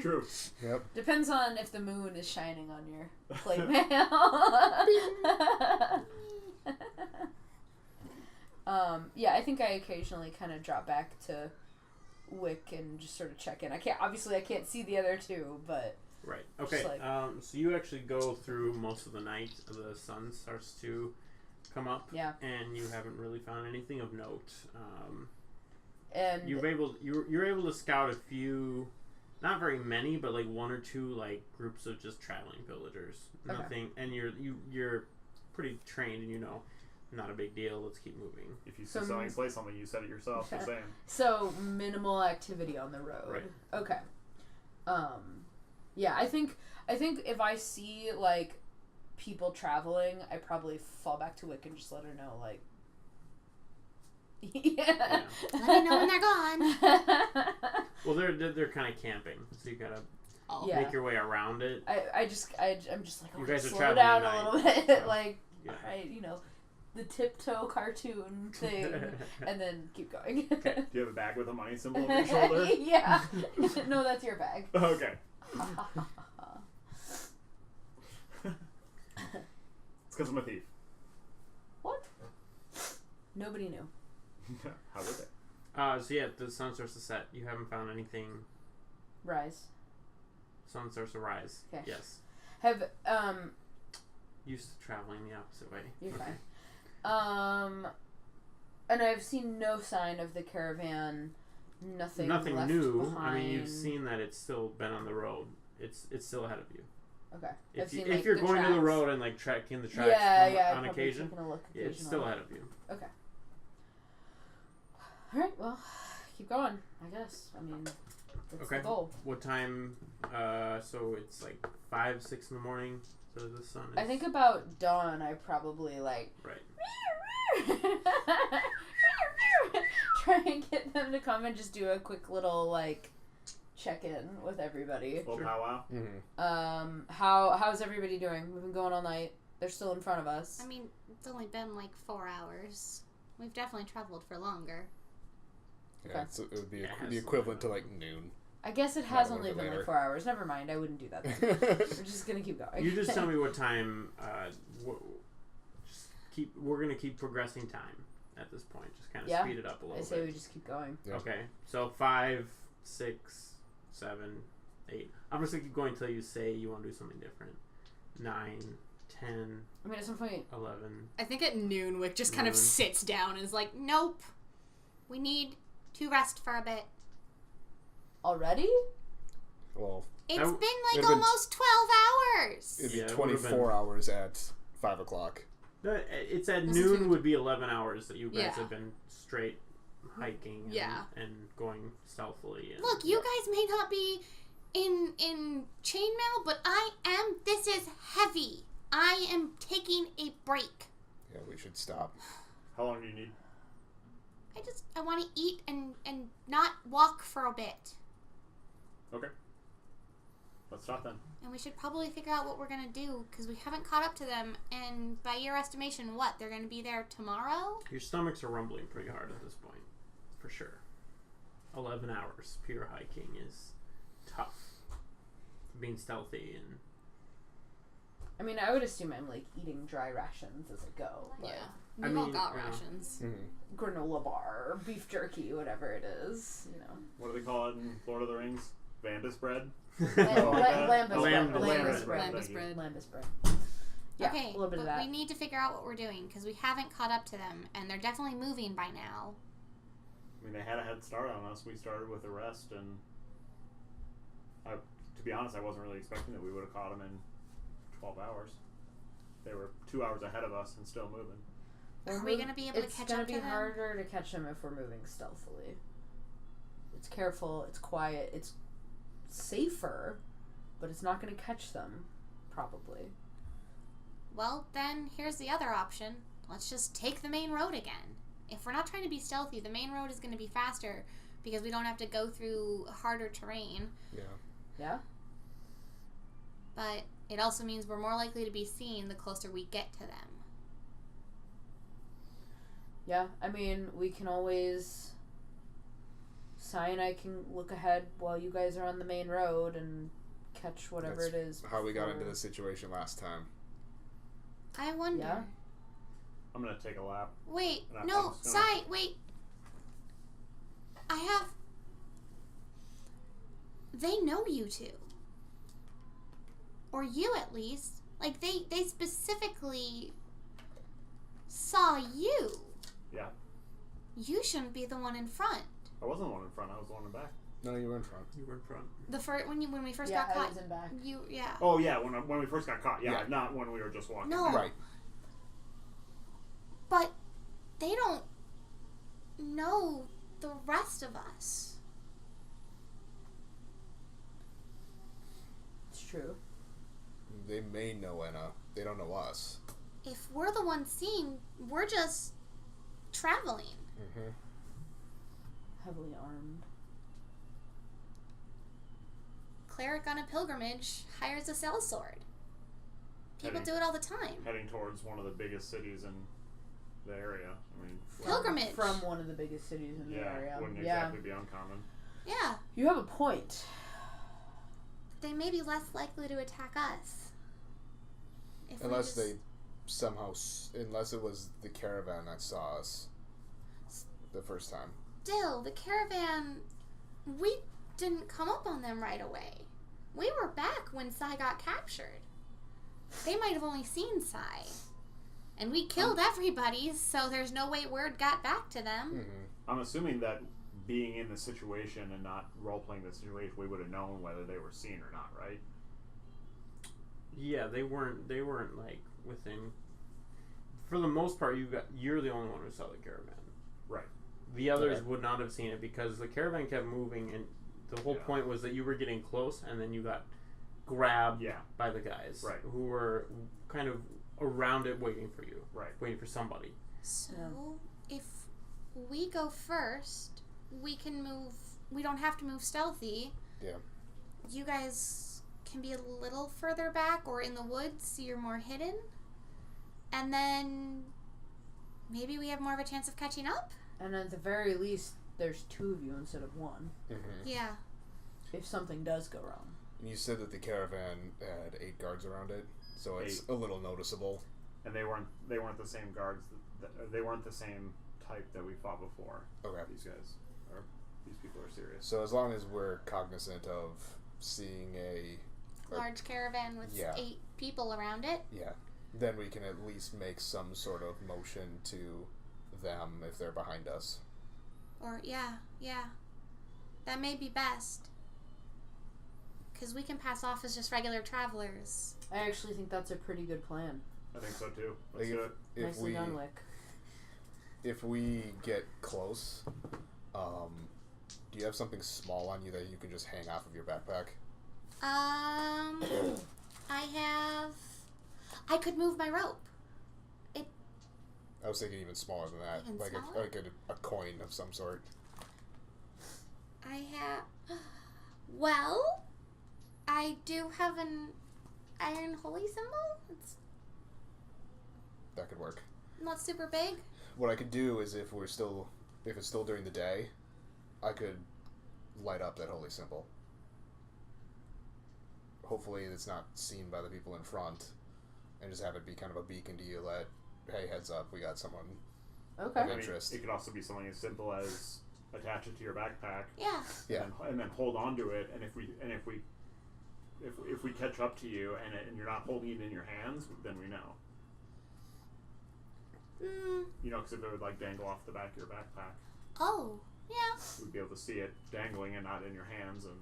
True. Yep. Depends on if the moon is shining on your plate mail. Yeah, I think I occasionally kind of drop back to Wick and just sort of check in. I can't see the other two, but Right. Okay. Like, so you actually go through most of the night. The sun starts to come up. yeah. And you haven't really found anything of note. And You're able to scout a few, not very many, but like one or two like groups of just traveling villagers. Okay. Nothing, and you're pretty trained, and not a big deal. Let's keep moving. If you see somebody play something, you said it yourself. Just saying. so minimal activity on the road. Right. Okay. Yeah, I think if I see like people traveling, I probably fall back to Wick and just let her know like. Yeah. Let me know when they're gone. Well, they're kind of camping, so you gotta Yeah. make your way around it. I'm just like, You okay, guys are slow traveling down at a night. little bit, Yeah. like, Yeah. alright, the tiptoe cartoon thing, and then keep going. Okay. Do you have a bag with a money symbol on your shoulder? Yeah. No, that's your bag. Okay. It's because I'm a thief. What? Nobody knew. How would they? So yeah, the sun starts to set. You haven't found anything. Rise. Sun starts to rise. Okay. Yes. Have Used to traveling the opposite way. you're Okay. fine. And I've seen no sign of the caravan. Nothing left new. behind. I mean, you've seen that it's still been on the road. It's still ahead of you. Okay. If you're the going to the tracks. road and like tracking the tracks Yeah, on probably occasion, taking a look it's still occasionally. ahead of you. Okay. All right. Well, keep going. I guess. I mean, that's Okay. the goal. What time? So it's like 5, 6 in the morning. So the sun is... I think about dawn. I probably like. Right. try and get them to come and just do a quick little like check-in with everybody. Well, powwow. Mm-hmm. How's everybody doing? We've been going all night. They're still in front of us. I mean, it's only been like 4 hours. We've definitely traveled for longer. Yeah, Okay. so it would be Yeah, the equivalent to like noon. I guess it Not has a little only bit been like later. 4 hours. Never mind. I wouldn't do that then. We're just gonna keep going. You just tell me what time. We're gonna keep progressing time at this point. Just kind of Yeah. speed it up a I little say bit. we just keep going. Yeah. Okay, so 5, 6, 7, 8. I'm just gonna keep going until you say you want to do something different. 9, 10, I mean, at some point, 11. I think at noon, Wick just kind of Noon. sits down and is like, nope. We need to rest for a bit. already? Well, It's That- been like it'd been- almost 12 hours. it'd be Yeah, it would've 24 been- hours at 5 o'clock. No, it's at This is noon food. would be 11 hours that you guys Yeah. have been straight hiking and, Yeah. and going stealthily. And, Look, you guys may not be in chainmail, but I am. This is heavy. I am taking a break. Yeah, we should stop. How long do you need? I want to eat and not walk for a bit. Okay. Let's stop then. And we should probably figure out what we're going to do, because we haven't caught up to them. And by your estimation, what? They're going to be there tomorrow? Your stomachs are rumbling pretty hard at this point, for sure. 11 hours pure hiking is tough. Being stealthy and I mean, I would assume I'm like eating dry rations as I go. But Yeah. I We've all mean, got you know. rations. Mm-hmm. granola bar, or beef jerky, whatever it is, you know. What do they call it in Lord of the Rings? Vandus bread? Lambus Lamb- bread. lamb- Lambus bread. bread. Lambus bread. Lambus bread. Yeah, Okay, a little bit but of that. we need to figure out what we're doing, because we haven't caught up to them, and they're definitely moving by now. I mean, they had a head start on us. We started with a rest, and to be honest, I wasn't really expecting that we would have caught them in 12 hours. They were 2 hours ahead of us and still moving. Are we going to be able to catch It's going up to to be them? harder to catch them if we're moving stealthily. It's careful, it's quiet, it's safer, but it's not going to catch them, probably. Well, then here's the other option. Let's just take the main road again. If we're not trying to be stealthy, the main road is going to be faster because we don't have to go through harder terrain. Yeah. Yeah? But it also means we're more likely to be seen the closer we get to them. Yeah, I mean, we can always... Sai and I can look ahead while you guys are on the main road and catch whatever That's it is. how we got before- into this situation last time. I wonder. Yeah? I'm going to take a lap. Wait, And I'm no, just gonna- Sai, wait. I have... They know you two. Or you, at least. Like, they specifically saw you. Yeah. You shouldn't be the one in front. I wasn't the one in front. I was the one in back. No, you were in front. you were in front. When we first Yeah, got I caught, was in back. yeah. Oh, yeah, when we first got caught. Yeah, Yeah. not when we were just walking. No. Right. But they don't know the rest of us. It's true. They may know Enna. They don't know us. If we're the ones seen, we're just traveling. Mm-hmm. Heavily armed. Cleric on a pilgrimage hires a sellsword. People Heading- do it all the time. Heading towards one of the biggest cities in the area. I mean, Pilgrimage. From one of the biggest cities in the yeah, area. wouldn't Yeah. exactly be uncommon. Yeah, You have a point. they may be less likely to attack us. If we Unless just- they somehow... Unless it was the caravan that saw us the first time. Still, the caravan, we didn't come up on them right away. We were back when Sai got captured. They might have only seen Sai. And we killed everybody, so there's no way word got back to them. Mm-hmm. I'm assuming that being in the situation and not role-playing the situation, we would have known whether they were seen or not, right? Yeah, they weren't like within. For the most part, you're the only one who saw the caravan. Right. The others Okay. would not have seen it because the caravan kept moving, and the whole Yeah. point was that you were getting close, and then you got grabbed Yeah. by the guys Right. who were kind of around it, waiting for you, Right. waiting for somebody. So, if we go first, we can move. We don't have to move stealthy. Yeah. You guys can be a little further back or in the woods so you're more hidden. And then maybe we have more of a chance of catching up? And at the very least, there's 2 of you instead of 1. Mm-hmm. Yeah. If something does go wrong. You said that the caravan had 8 guards around it, so it's 8. a little noticeable. And they weren't the same guards. They weren't the same type that we fought before. Okay. These people are serious. So as long as we're cognizant of seeing a Large caravan with Yeah. 8 people around it. yeah, then we can at least make some sort of motion to them if they're behind us. Or, yeah. That may be best. Because we can pass off as just regular travelers. I actually think that's a pretty good plan. I think so too. Let's Like do it. if Nicely we done, Wick. if we get close, do you have something small on you that you can just hang off of your backpack? I could move my rope. I was thinking even smaller than that, Even like smaller? a coin of some sort. Well, I do have an iron holy symbol. It's That could work. not super big. What I could do is if it's still during the day, I could light up that holy symbol. Hopefully it's not seen by the people in front, and just have it be kind of a beacon to you that, hey, heads up, we got someone Okay. of I mean, interest. it could also be something as simple as attach it to your backpack. Yeah. Yeah. And then hold on to it. And if we catch up to you and you're not holding it in your hands, then we know. You know, because if it would like dangle off the back of your backpack, Oh, yeah. we'd be able to see it dangling and not in your hands. And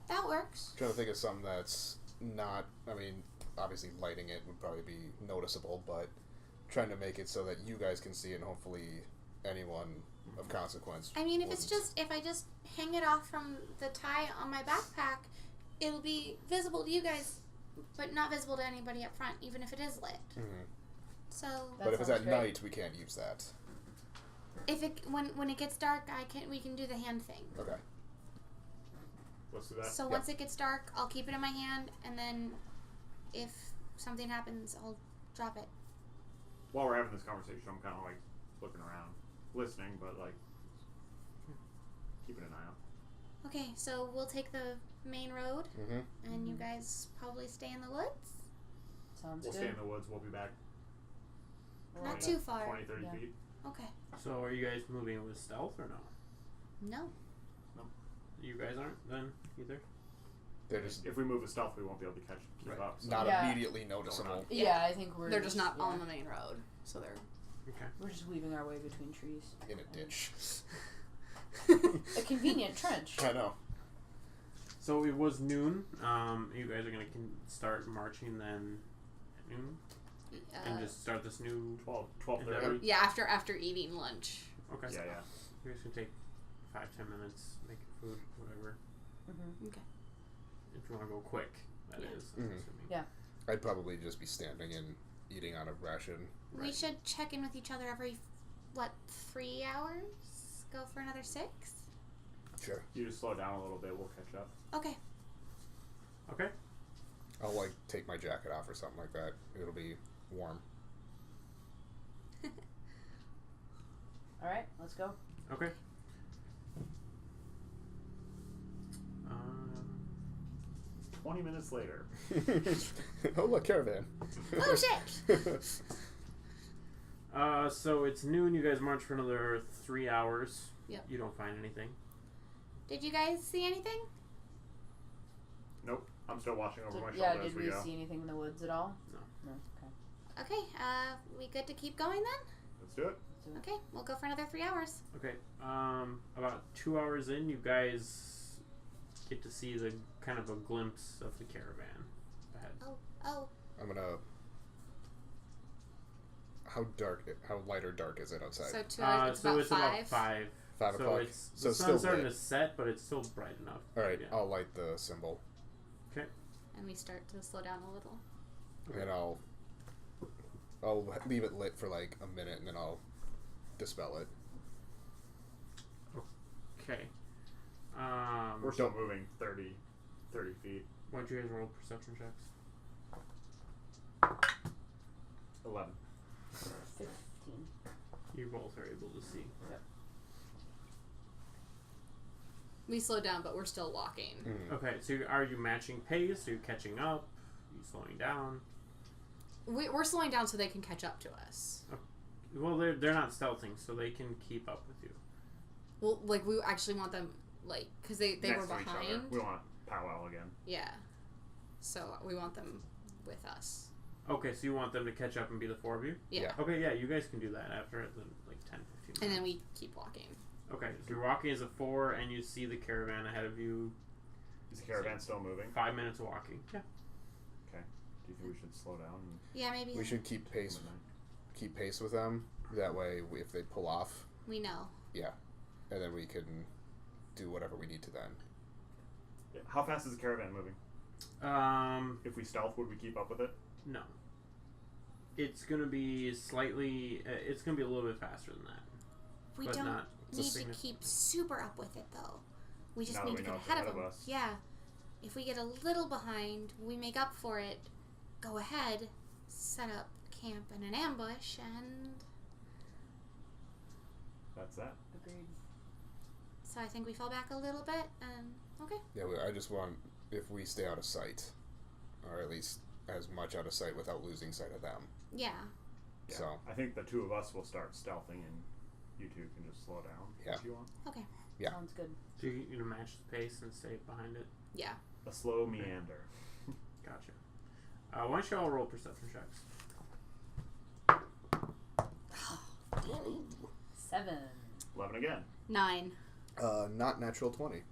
That works. Trying to think of something that's not, I mean, obviously lighting it would probably be noticeable, but trying to make it so that you guys can see it and hopefully anyone of consequence. I mean, if it's wouldn't. just, if I just hang it off from the tie on my backpack, it'll be visible to you guys, but not visible to anybody up front, even if it is lit. Mhm. So, But if it's sounds at great. night, we can't use that. if it when it gets dark, we can do the hand thing. Okay. let's do that. So once it gets dark, I'll keep it in my hand, and then if something happens, I'll drop it. While we're having this conversation, I'm kind of like looking around, listening, but like keeping an eye out. Okay, so we'll take the main road, Mm-hmm. and you guys probably stay in the woods. Sounds We'll good. stay in the woods. We'll be back Not 20 too far. 20, 30 Yeah. feet. Okay. So are you guys moving with stealth or no? No. You guys aren't then either? They're just If we move with stealth, we won't be able to keep Right. up. So. not Yeah. immediately noticeable. Yeah, I think They're just not yeah. on the main road, so they're Okay. We're just weaving our way between trees. In a ditch. A convenient trench. I know. So it was noon. You guys are gonna start marching then at noon and just start this new. 12:30. yeah, after eating lunch. Okay. Yeah. You guys can take 5-10 minutes making food, whatever. Mm-hmm. Okay. If you want to go quick, that Yeah. is. Mhm. Assuming. Yeah. I'd probably just be standing and eating on a ration. We Right. should check in with each other every, 3 hours? Go for another 6? Sure. You just slow down a little bit. We'll catch up. Okay. Okay. I'll like take my jacket off or something like that. It'll be warm. All right, let's go. Okay. 20 minutes later. Oh look, caravan. Oh, shit! So it's noon. You guys march for another 3 hours. Yep. You don't find anything. Did you guys see anything? Nope. I'm still watching over my Yeah, shoulder as did we we go. see anything in the woods at all? No. No. Okay. Okay, we good to keep going then? Let's do it. So, Okay, we'll go for another 3 hours. Okay. About 2 hours in, you guys get to see the kind of a glimpse of the caravan ahead. Oh, I'm gonna. How light or dark is it outside? So 2 hours. It's so about it's 5. about 5. 5 So o'clock. it's So the it's still sun's starting lit. to set, but it's still bright enough. All right, Yeah. I'll light the symbol, and we start to slow down a little. and I'll I'll leave it lit for like a minute and then I'll dispel it. Okay. We're still moving 30 feet. Why don't you guys roll perception checks? 11. 15. You both are able to see. We slowed down, but we're still walking. Okay, so are you matching pace? Are you catching up? Are you slowing down? We're slowing down so they can catch up to us. Well, they're not stealthing, so they can keep up with you. Well, like, we actually want them, like, because they Next were to each other. behind. We want to powwow again. Yeah. So we want them with us. Okay, so you want them to catch up and be the four of you? Yeah. Okay, yeah, you guys can do that after the, like 10, 15 minutes. And then we keep walking. Okay, so you're walking as a four, and you see the caravan ahead of you. Is the caravan still moving? 5 minutes of walking. Yeah. Okay. Do you think we should slow down? Yeah, maybe We should keep pace with them. That way, if they pull off, we know. yeah, and then we can do whatever we need to then. Yeah. How fast is the caravan moving? If we stealth, would we keep up with it? No. It's gonna be slightly. It's gonna be a little bit faster than that. We But don't not need to significant. keep super up with it, though. We just Now need that to we get know ahead it's of them. us. Yeah. If we get a little behind, we make up for it, go ahead, set up camp in an ambush, and That's that. Agreed. so I think we fall back a little bit, and okay. Yeah, I just want, if we stay out of sight, or at least as much out of sight without losing sight of them. Yeah. Yeah. So, I think the two of us will start stealthing, and you two can just slow down Yeah. if you want. Okay. Yeah. Sounds good. So you gonna match the pace and stay behind it. Yeah. A slow meander. Gotcha. Why don't you all roll perception checks? 7. 11 again. 9. not natural 20.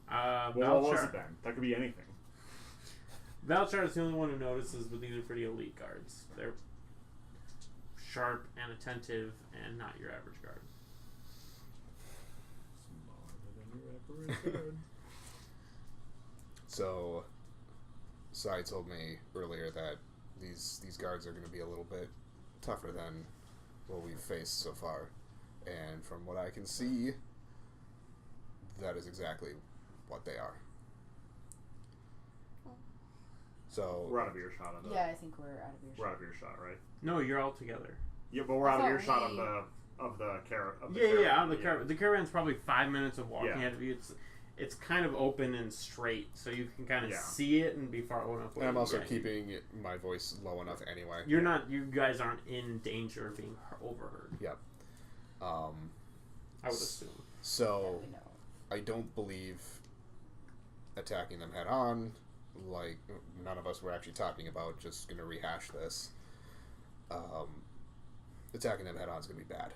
Well, what was Valchar. it then? That could be anything. Valchar is the only one who notices, but these are pretty elite guards. They're sharp and attentive, and not your average guard. Smarter than your average guard. So, Sai told me earlier that these guards are going to be a little bit tougher than what we've faced so far. And from what I can see, that is exactly what they are. So We're out of earshot of the. Yeah, I think we're out of We're earshot. out of earshot, right? No, you're all together. Yeah, but we're I out of thought earshot we- of the caravan. Yeah, out of the caravan. The caravan's probably 5 minutes of walking Yeah. ahead of you. It's kind of open and straight, so you can kind of Yeah. see it and be far enough away. and I'm also Yeah, keeping my voice low enough anyway. You're not. You guys aren't in danger of being overheard. I would assume. So We know. I don't believe attacking them head on, like none of us were actually talking about, just gonna rehash this. Attacking them head on is gonna be bad.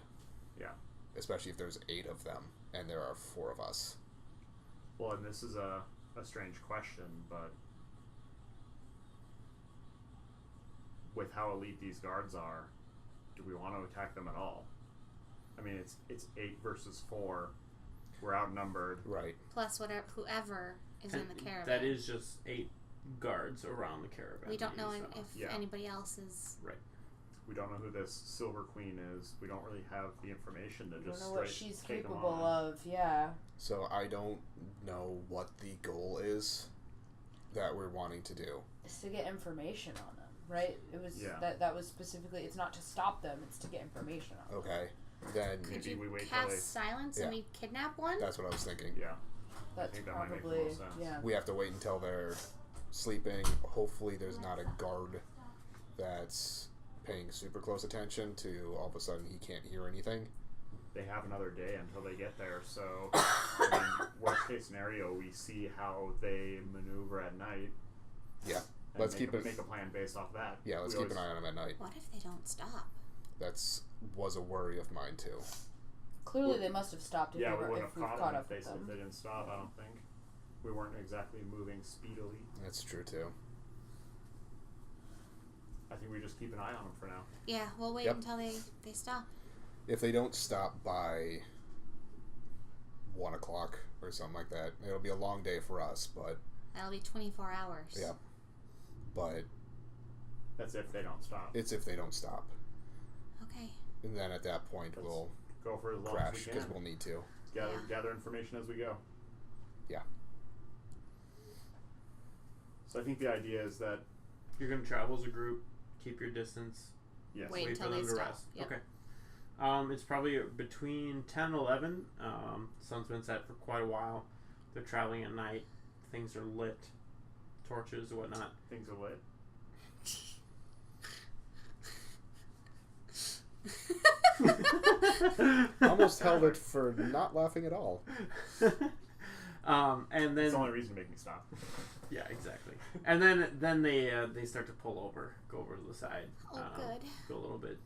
Yeah. Especially if there's 8 of them and there are 4 of us. Well, and this is a strange question, but with how elite these guards are, do we want to attack them at all? I mean, it's 8 versus 4. We're outnumbered. Right. Plus whoever is in the And caravan. That is just 8 guards around the caravan. We don't that know you if saw. Yeah. anybody else is. We don't know who this Silver Queen is. We don't really have the information to We just don't know what straight she's take them capable on. of. Yeah. So I don't know what the goal is that we're wanting to do. It's to get information on them, right? It was Yeah. that was specifically. It's not to stop them. It's to get information on them. Okay. Then Could Maybe you we wait till cast they- silence and Yeah. we kidnap one? that's what I was thinking. Yeah. That's think that might make the probably most sense. yeah. We have to wait until they're sleeping. Hopefully there's not a guard that's paying super close attention to all of a sudden he can't hear anything. They have another day until they get there, so I mean, worst case scenario, we see how they maneuver at night. Yeah. And Let's make keep a, it- make a plan based off that. Yeah, let's We keep an eye on them at night. What if they don't stop? Was a worry of mine too. Clearly, Well, they must have stopped if, Yeah, we we were, wouldn't if have we've caught caught them up if they, with if them. they didn't stop. I don't think we weren't exactly moving speedily. That's true too. I think we just keep an eye on them for now. Yeah, we'll wait Yep. until they stop. If they don't stop by 1 o'clock or something like that, it'll be a long day for us, but That'll be 24 hours. yeah. But That's if they don't stop. It's if they don't stop. Okay. And then at that point, we'll Go for as long crash as we because can. we'll need to. Gather information as we go. Yeah. So I think the idea is that You're going to travel as a group, keep your distance, yes, Wait wait until for them they to stop. rest. Yep. Okay. It's probably between 10 and 11. Sun's been set for quite a while. They're traveling at night. Things are lit. Torches and whatnot. things are lit. Almost held it for not laughing at all. And then It's the only reason to make me stop. yeah, exactly. And then they start to pull over, go over to the side. Oh, good. Go a little bit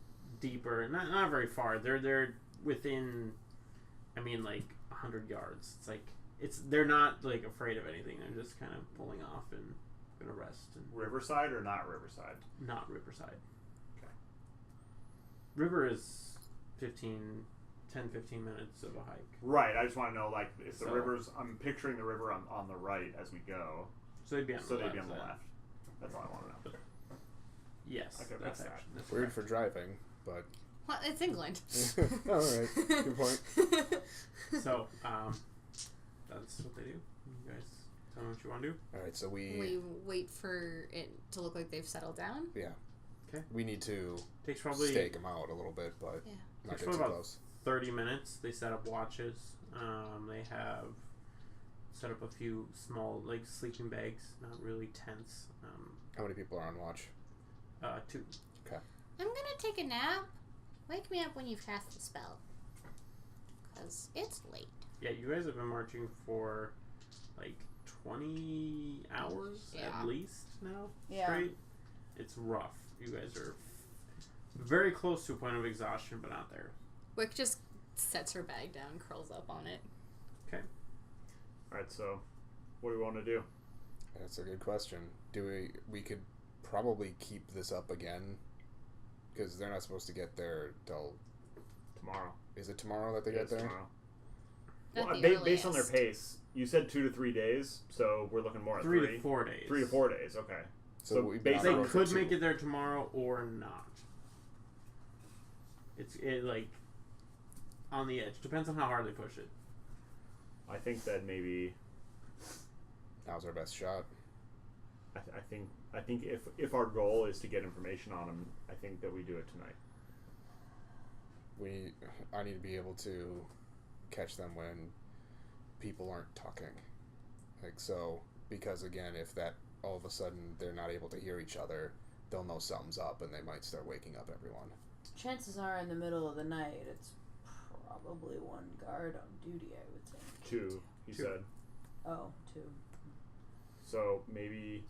deeper. Not very far. They're within, I mean, like 100 yards. They're not like afraid of anything. They're just kind of pulling off and gonna rest. And Riverside or not Riverside? not Riverside. Okay. River is 10, 15 minutes of a hike. Right. I just want to know, like, if the So- river's. I'm picturing the river on the right as we go. So they'd be on So the they'd left. be on the then. left. That's all I want to know. Yes, Okay, that's that's actually that's Weird correct. for driving, but Well, it's England. all right. Good point. So, that's what they do. You guys tell me what you want to do. All right, so we We wait for it to look like they've settled down. yeah. Okay. We need to Takes probably stake them out a little bit, but Yeah. not Takes get too about close. 30 minutes. They set up watches. They have set up a few small, like, sleeping bags, not really tents. How many people are on watch? 2. I'm gonna take a nap. Wake me up when you've cast the spell. Because it's late. Yeah, you guys have been marching for like 20 hours Yeah. at least now. Yeah. Straight. It's rough. You guys are very close to a point of exhaustion, but not there. Wick just sets her bag down, curls up on it. Alright, so what do we want to do? That's a good question. We could probably keep this up again because they're not supposed to get there till. Tomorrow. Is it tomorrow that they Yeah, get it's there? tomorrow. At Well, the based on their earliest. pace, you said 2 to 3 days, so we're looking more at 3 3. to 4 days. 3 to 4 days, okay. So we've based been They on the road for could 2. make it there tomorrow or not. It's like on the edge. Depends on how hard they push it. I think that maybe Now's our best shot. I think if our goal is to get information on them, I think that we do it tonight. I need to be able to catch them when people aren't talking. Like so, because again, if that all of a sudden they're not able to hear each other, they'll know something's up and they might start waking up everyone. Chances are, in the middle of the night, it's probably one guard on duty, I would think. 2, he Two. said. Oh, 2. So maybe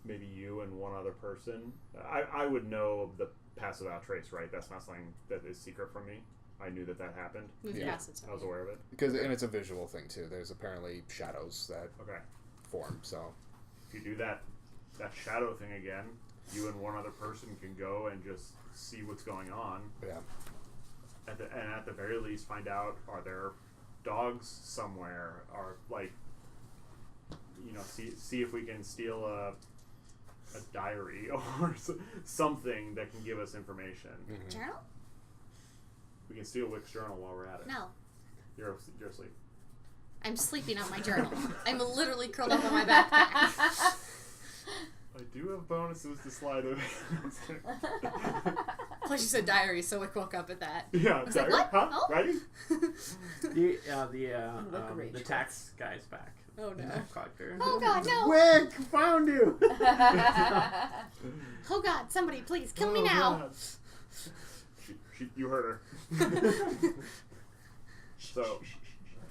you and one other person. I would know the passive out trace, right? That's not something that is secret from me. I knew that happened. We've Yeah. passed it to I was me. aware of it. And it's a visual thing too. There's apparently shadows that Okay. form. So If you do that shadow thing again, you and one other person can go and just see what's going on. yeah, At the very least, find out, are there dogs somewhere, or like, see if we can steal a diary or something that can give us information. mhm. Journal? We can steal Wick's journal while we're at it. No. You're asleep. I'm sleeping on my journal. I'm literally curled up on my backpack. I do have bonuses to slide over. Plus, you said diary, so Wick woke up at that. Yeah, was sorry. like, what? Huh? Oh. Ready? The tax guy's back. Oh The no. tax collector. Oh god, no! Wick, found you. Oh god, somebody please kill me Oh, now! God. You heard her. So,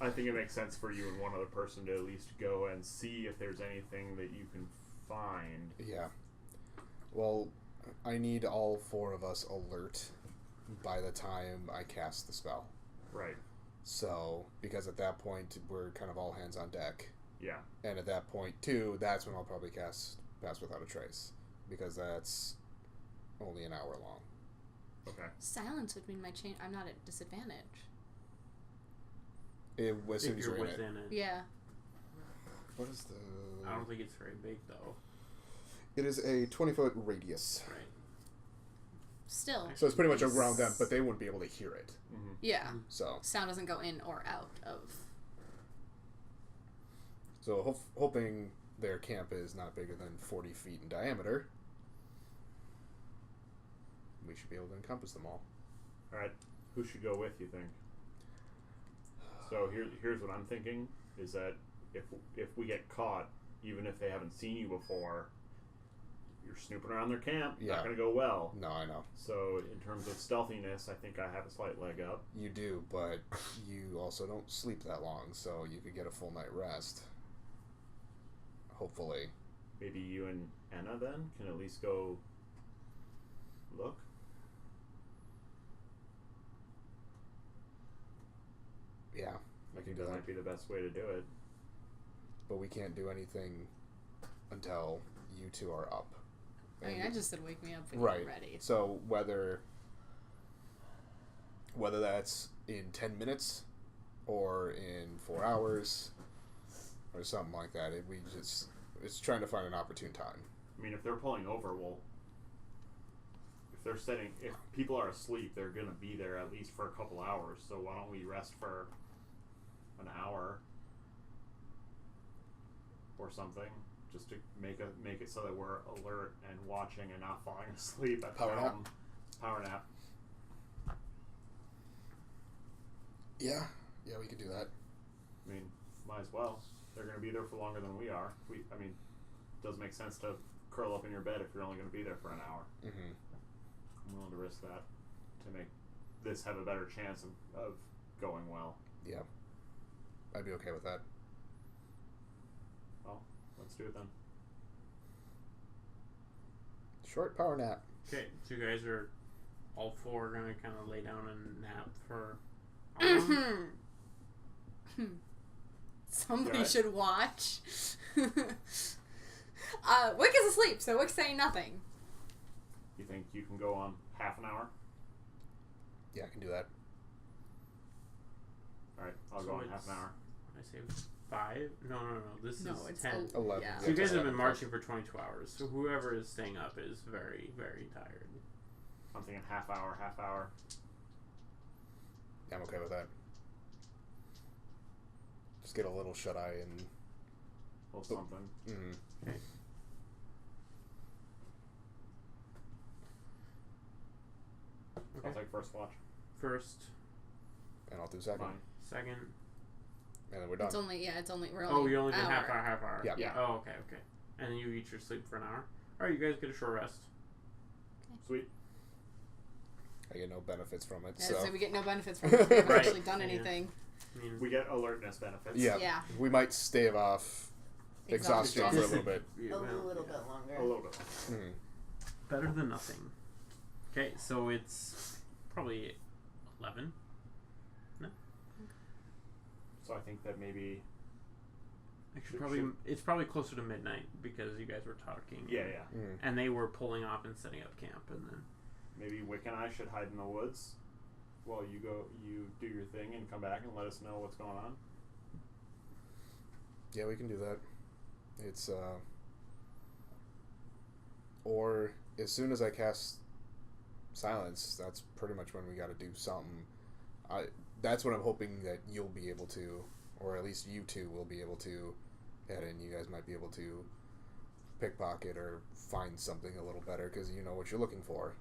I think it makes sense for you and one other person to at least go and see if there's anything that you can find. Yeah. Well, I need all 4 of us alert by the time I cast the spell. Right. So, because at that point we're kind of all hands on deck, Yeah. and at that point too, that's when I'll probably cast Pass Without a Trace, because that's only an hour long. Okay. Silence would mean I'm not at disadvantage. As soon If as you're you're in it. within it. Yeah. What is the? I don't think it's very big though. It is a 20-foot radius. Right. Still. So it's pretty much around them, but they wouldn't be able to hear it. Mm-hmm. Yeah. So Sound doesn't go in or out of. hoping their camp is not bigger than 40 feet in diameter, we should be able to encompass them all. All right, who should go with, you think? So here's what I'm thinking, is that if we get caught, even if they haven't seen you before, you're snooping around their camp, Yeah. not going to go well. No, I know. So in terms of stealthiness, I think I have a slight leg up. You do, but you also don't sleep that long, so you could get a full night rest. Hopefully. Maybe you and Anna then can at least go look. Yeah, I we can think do that that. might be the best way to do it. But we can't do anything until you two are up. I mean, I just said wake me up when Right. you're ready. So whether that's in 10 minutes or in 4 hours or something like that, it's trying to find an opportune time. I mean, if they're pulling over, well, if people are asleep, they're going to be there at least for a couple hours. So why don't we rest for an hour or something, just to make it so that we're alert and watching and not falling asleep at the Power nap? helm. Power nap. Yeah, we could do that. I mean, might as well. They're going to be there for longer than we are. It does make sense to curl up in your bed if you're only going to be there for an hour. Mm-hmm. I'm willing to risk that to make this have a better chance of going well. Yeah, I'd be okay with that. Well, let's do it then. Short power nap. Okay, so you guys are all four gonna kind of lay down and nap for. How long? Somebody Right. should watch. Wick is asleep, so Wick's saying nothing. You think you can go on half an hour? Yeah, I can do that. All right, I'll So go on half it's- an hour. I say 5. No. This No, is it's 10. 11. Yeah. So you guys have been 11. marching for 22 hours. So whoever is staying up is very, very tired. I'm thinking half hour. Yeah, I'm okay with that. Just get a little shut eye and. Or something. Mm, Okay. I'll Okay. take first watch. First, and I'll do second. Fine. second. And then we're done. It's only we're Oh, only you only did hour. half hour. Yeah. Yeah. Oh, okay. And then you each your sleep for an hour. All right, you guys get a short rest. Sweet. I get no benefits from it, Yeah, so. so we get no benefits from it. We haven't Right. actually done Yeah. anything. I mean, We get alertness benefits. Yeah. Yeah. We might stave off exhaustion for a little bit. yeah, A well, little yeah. bit longer. A little bit. Mm. Better than nothing. Okay, so it's probably 11. So I think that maybe. Actually, it's probably closer to midnight because you guys were talking. Yeah. Mm. And they were pulling off and setting up camp, and then Maybe Wick and I should hide in the woods while you do your thing and come back and let us know what's going on. Yeah, we can do that. It's, or as soon as I cast silence, that's pretty much when we gotta do something. That's what I'm hoping that you'll be able to, or at least you two will be able to head in. You guys might be able to pickpocket or find something a little better because you know what you're looking for.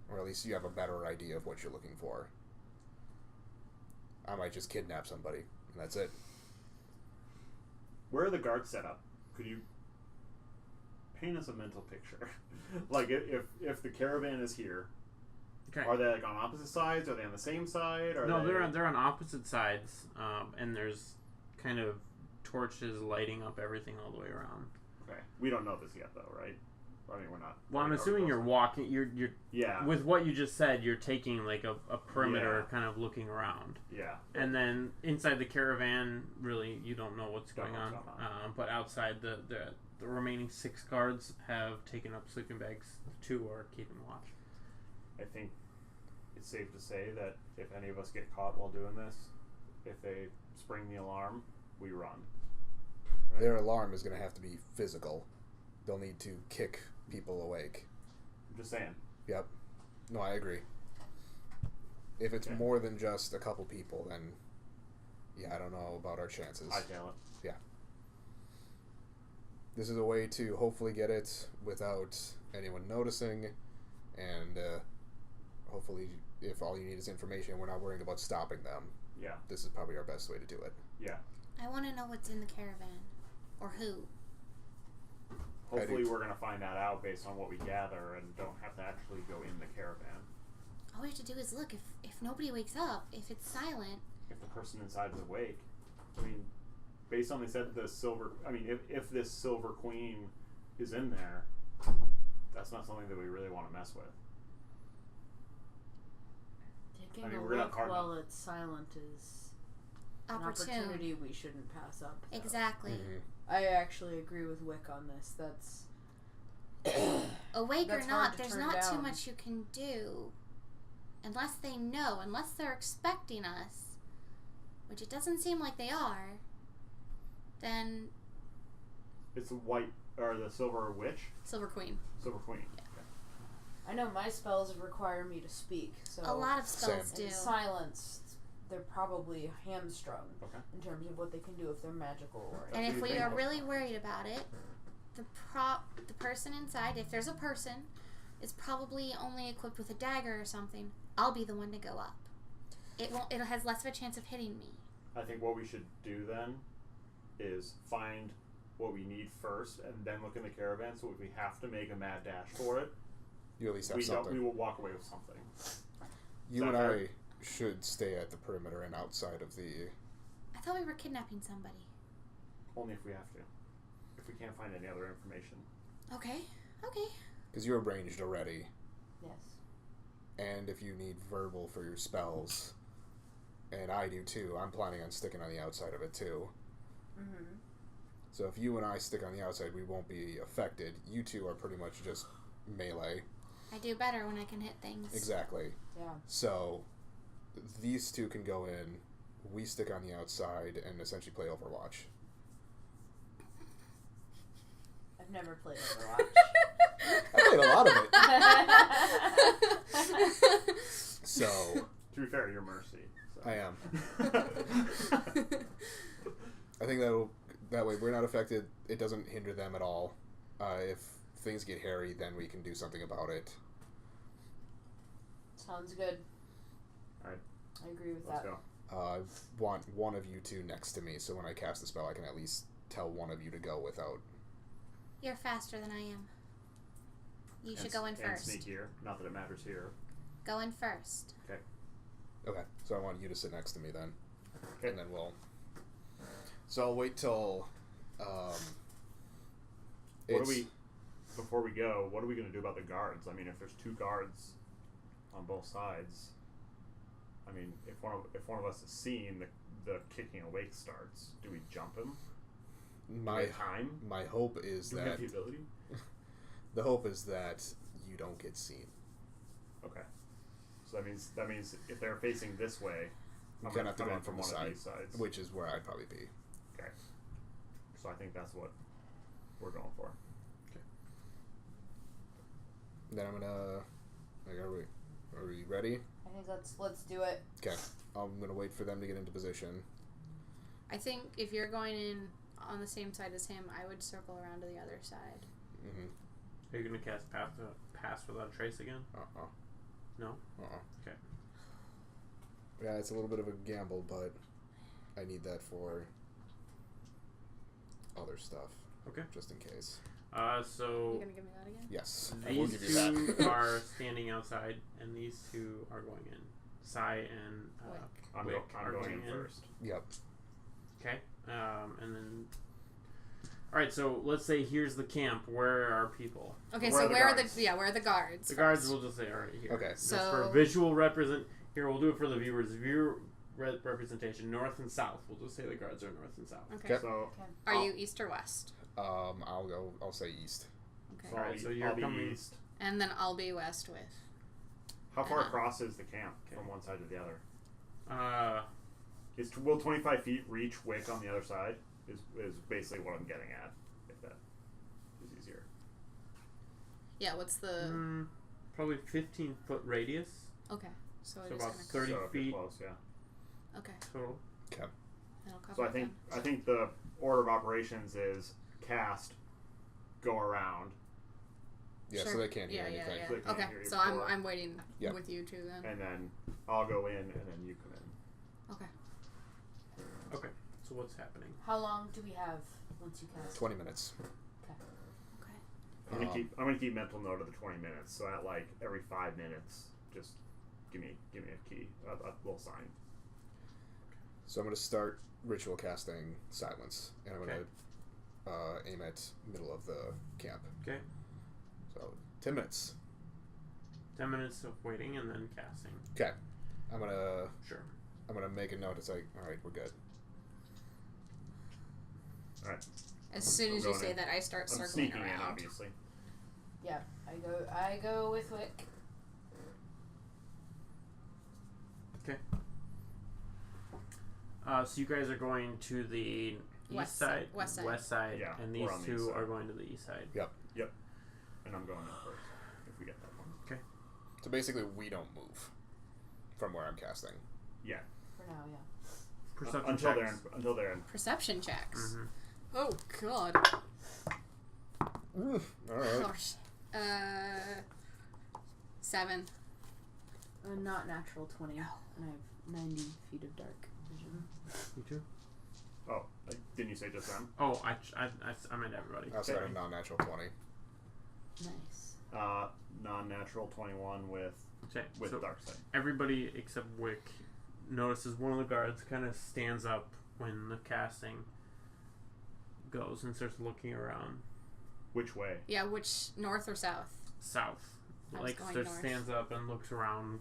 Or at least you have a better idea of what you're looking for. I might just kidnap somebody, and that's it. Where are the guards set up? Could you paint us a mental picture? Like if the caravan is here, okay. are they like on opposite sides? Are they on the same side? No, they're on opposite sides, and there's kind of torches lighting up everything all the way around. Okay, we don't know this yet though, right? I mean, we're not. Well, I'm assuming you're walking. You're Yeah. with what you just said. You're taking like a perimeter, Yeah. kind of looking around. Yeah. And then inside the caravan, really, you don't know what's Don't going know on. what's going But outside, the remaining 6 guards have taken up sleeping bags. 2 are keeping watch. I think it's safe to say that if any of us get caught while doing this, if they spring the alarm, we run. Right? Their alarm is going to have to be physical. They'll need to kick people awake. I'm just saying. Yep. No, I agree. If it's Okay. more than just a couple people, then yeah, I don't know about our chances. I tell it. This is a way to hopefully get it without anyone noticing, and hopefully, if all you need is information, we're not worrying about stopping them. Yeah. This is probably our best way to do it. Yeah. I want to know what's in the caravan. Or who. Hopefully we're going to find that out based on what we gather and don't have to actually go in the caravan. All we have to do is look. If nobody wakes up, if it's silent. If the person inside is awake, I mean, based on they said the silver, I mean, if this silver queen is in there, that's not something that we really want to mess with. Taking I mean, a we're gonna look card while them. it's silent is an Opportune. opportunity we shouldn't pass up. So. Exactly. Mm-hmm. I actually agree with Wick on this. That's Awake That's or hard not, to there's turn not too down. much you can do. Unless they know, unless they're expecting us, which it doesn't seem like they are, then It's the white, or the silver witch? Silver Queen. Silver queen. I know my spells require me to speak, so a lot of spells Same. do. in silence they're probably hamstrung Okay. in terms of what they can do if they're magical or And That's if what you we think. are really worried about it, the person inside, if there's a person, is probably only equipped with a dagger or something. I'll be the one to go up. It has less of a chance of hitting me. I think what we should do then is find what we need first and then look in the caravan, so if we have to make a mad dash for it, You at least have we something. will walk away with something. You Is and that I fair? should stay at the perimeter and outside of the... I thought we were kidnapping somebody. Only if we have to. If we can't find any other information. Okay. Okay. Because you're arranged already, yes. and if you need verbal for your spells, and I do too, I'm planning on sticking on the outside of it too. Mm-hmm. So if you and I stick on the outside, we won't be affected. You two are pretty much just melee. I do better when I can hit things. Exactly. Yeah. So these two can go in, we stick on the outside, and essentially play Overwatch. I've never played Overwatch. I played a lot of it. So, To be fair, you're Mercy. So. I am. I think that way we're not affected. It doesn't hinder them at all. If things get hairy, then we can do something about it. Sounds good. Alright. I agree with Let's that. go. I want one of you two next to me, so when I cast the spell, I can at least tell one of you to go without... You're faster than I am. You should And go in and first. sneak here. Not that it matters here. Go in first. Okay, so I want you to sit next to me then. Okay. And then we'll... So I'll wait till... What do we... Before we go, what are we going to do about the guards? I mean, if there's two guards on both sides, I mean, if one of us is seen, the kicking awake starts. Do we jump him? My time? my hope is Do we that... have the ability? The hope is that you don't get seen. Okay. So that means if they're facing this way, You I'm kind gonna of have to come go in in from from the one of side, these sides. which is where I'd probably be. Okay. So I think that's what we're going for. Then I'm gonna... Like, are we ready? I think let's do it. Okay. I'm gonna wait for them to get into position. I think if you're going in on the same side as him, I would circle around to the other side. Mm-hmm. Are you gonna cast pass without a trace again? Uh-uh. No. Uh-uh. Okay. Yeah, it's a little bit of a gamble, but I need that for other stuff. Okay. Just in case. So You gonna give me that again? Yes, I will these give you two that. are standing outside, and these two are going in. Sai and I'm Wick are going in first. Yep. Okay. And then. All right. So let's say here's the camp. Where are people? Okay, Where so are the where are guards? where are the guards? The guards first? will just say, all right, here. Okay. Just for So- visual Here, we'll do it for the viewers. Viewer representation, north and south. We'll just say the guards are north and south. Okay. Okay. So Are you east or west? I'll say east. Okay. so Alright, so I'll you're be coming- east. And then I'll be west with. How far Uh-huh. across is the camp Okay. from one side to the other? Uh, Will 25 feet reach Wick on the other side? Is basically what I'm getting at. If that is easier. Yeah, what's the... Probably 15-foot radius. Okay, so it So is about kind of 30 so if feet you're close, yeah. Okay, total. that'll cover So it then. I think the order of operations is cast, go around, Yeah, so Sure. they can't hear anything. So they can't Okay, hear you so I'm before. waiting Yep. with you two then. and then I'll go in, and then you come in. Okay. Okay, so what's happening? How long do we have once you cast? 20 minutes. I'm gonna keep mental note of the 20 minutes. So at like every 5 minutes, just give me a key, a little sign. So I'm going to start ritual casting silence, and I'm going to aim at middle of the camp. Okay. So 10 minutes. 10 minutes of waiting and then casting. Okay. I'm Sure. gonna make a note. It's like, all right, we're good. All right. As soon as you going say in. that, I start I'm circling sneaking in, around. obviously. Yeah, I go with Wick. Okay. So you guys are going to the West east side, side. West side. Yeah, and we're these on the two east side. are going to the east side. And I'm going in first if we get that one. So basically, we don't move from where I'm casting. Yeah. For now, yeah. Perception Until checks. they're in. Perception checks. Mhm. Oh, God. All right. Gosh. 7. Not natural 20. And I have 90 feet of dark vision. You too? Oh, didn't you say just them? Oh, I meant everybody. I also got a non-natural 20. Nice. Non-natural 21 with Okay, the so dark side. everybody except Wick notices one of the guards kind of stands up when the casting goes and starts looking around Which way? Yeah, which, north or south? south. I was Like going just north. stands up and looks around,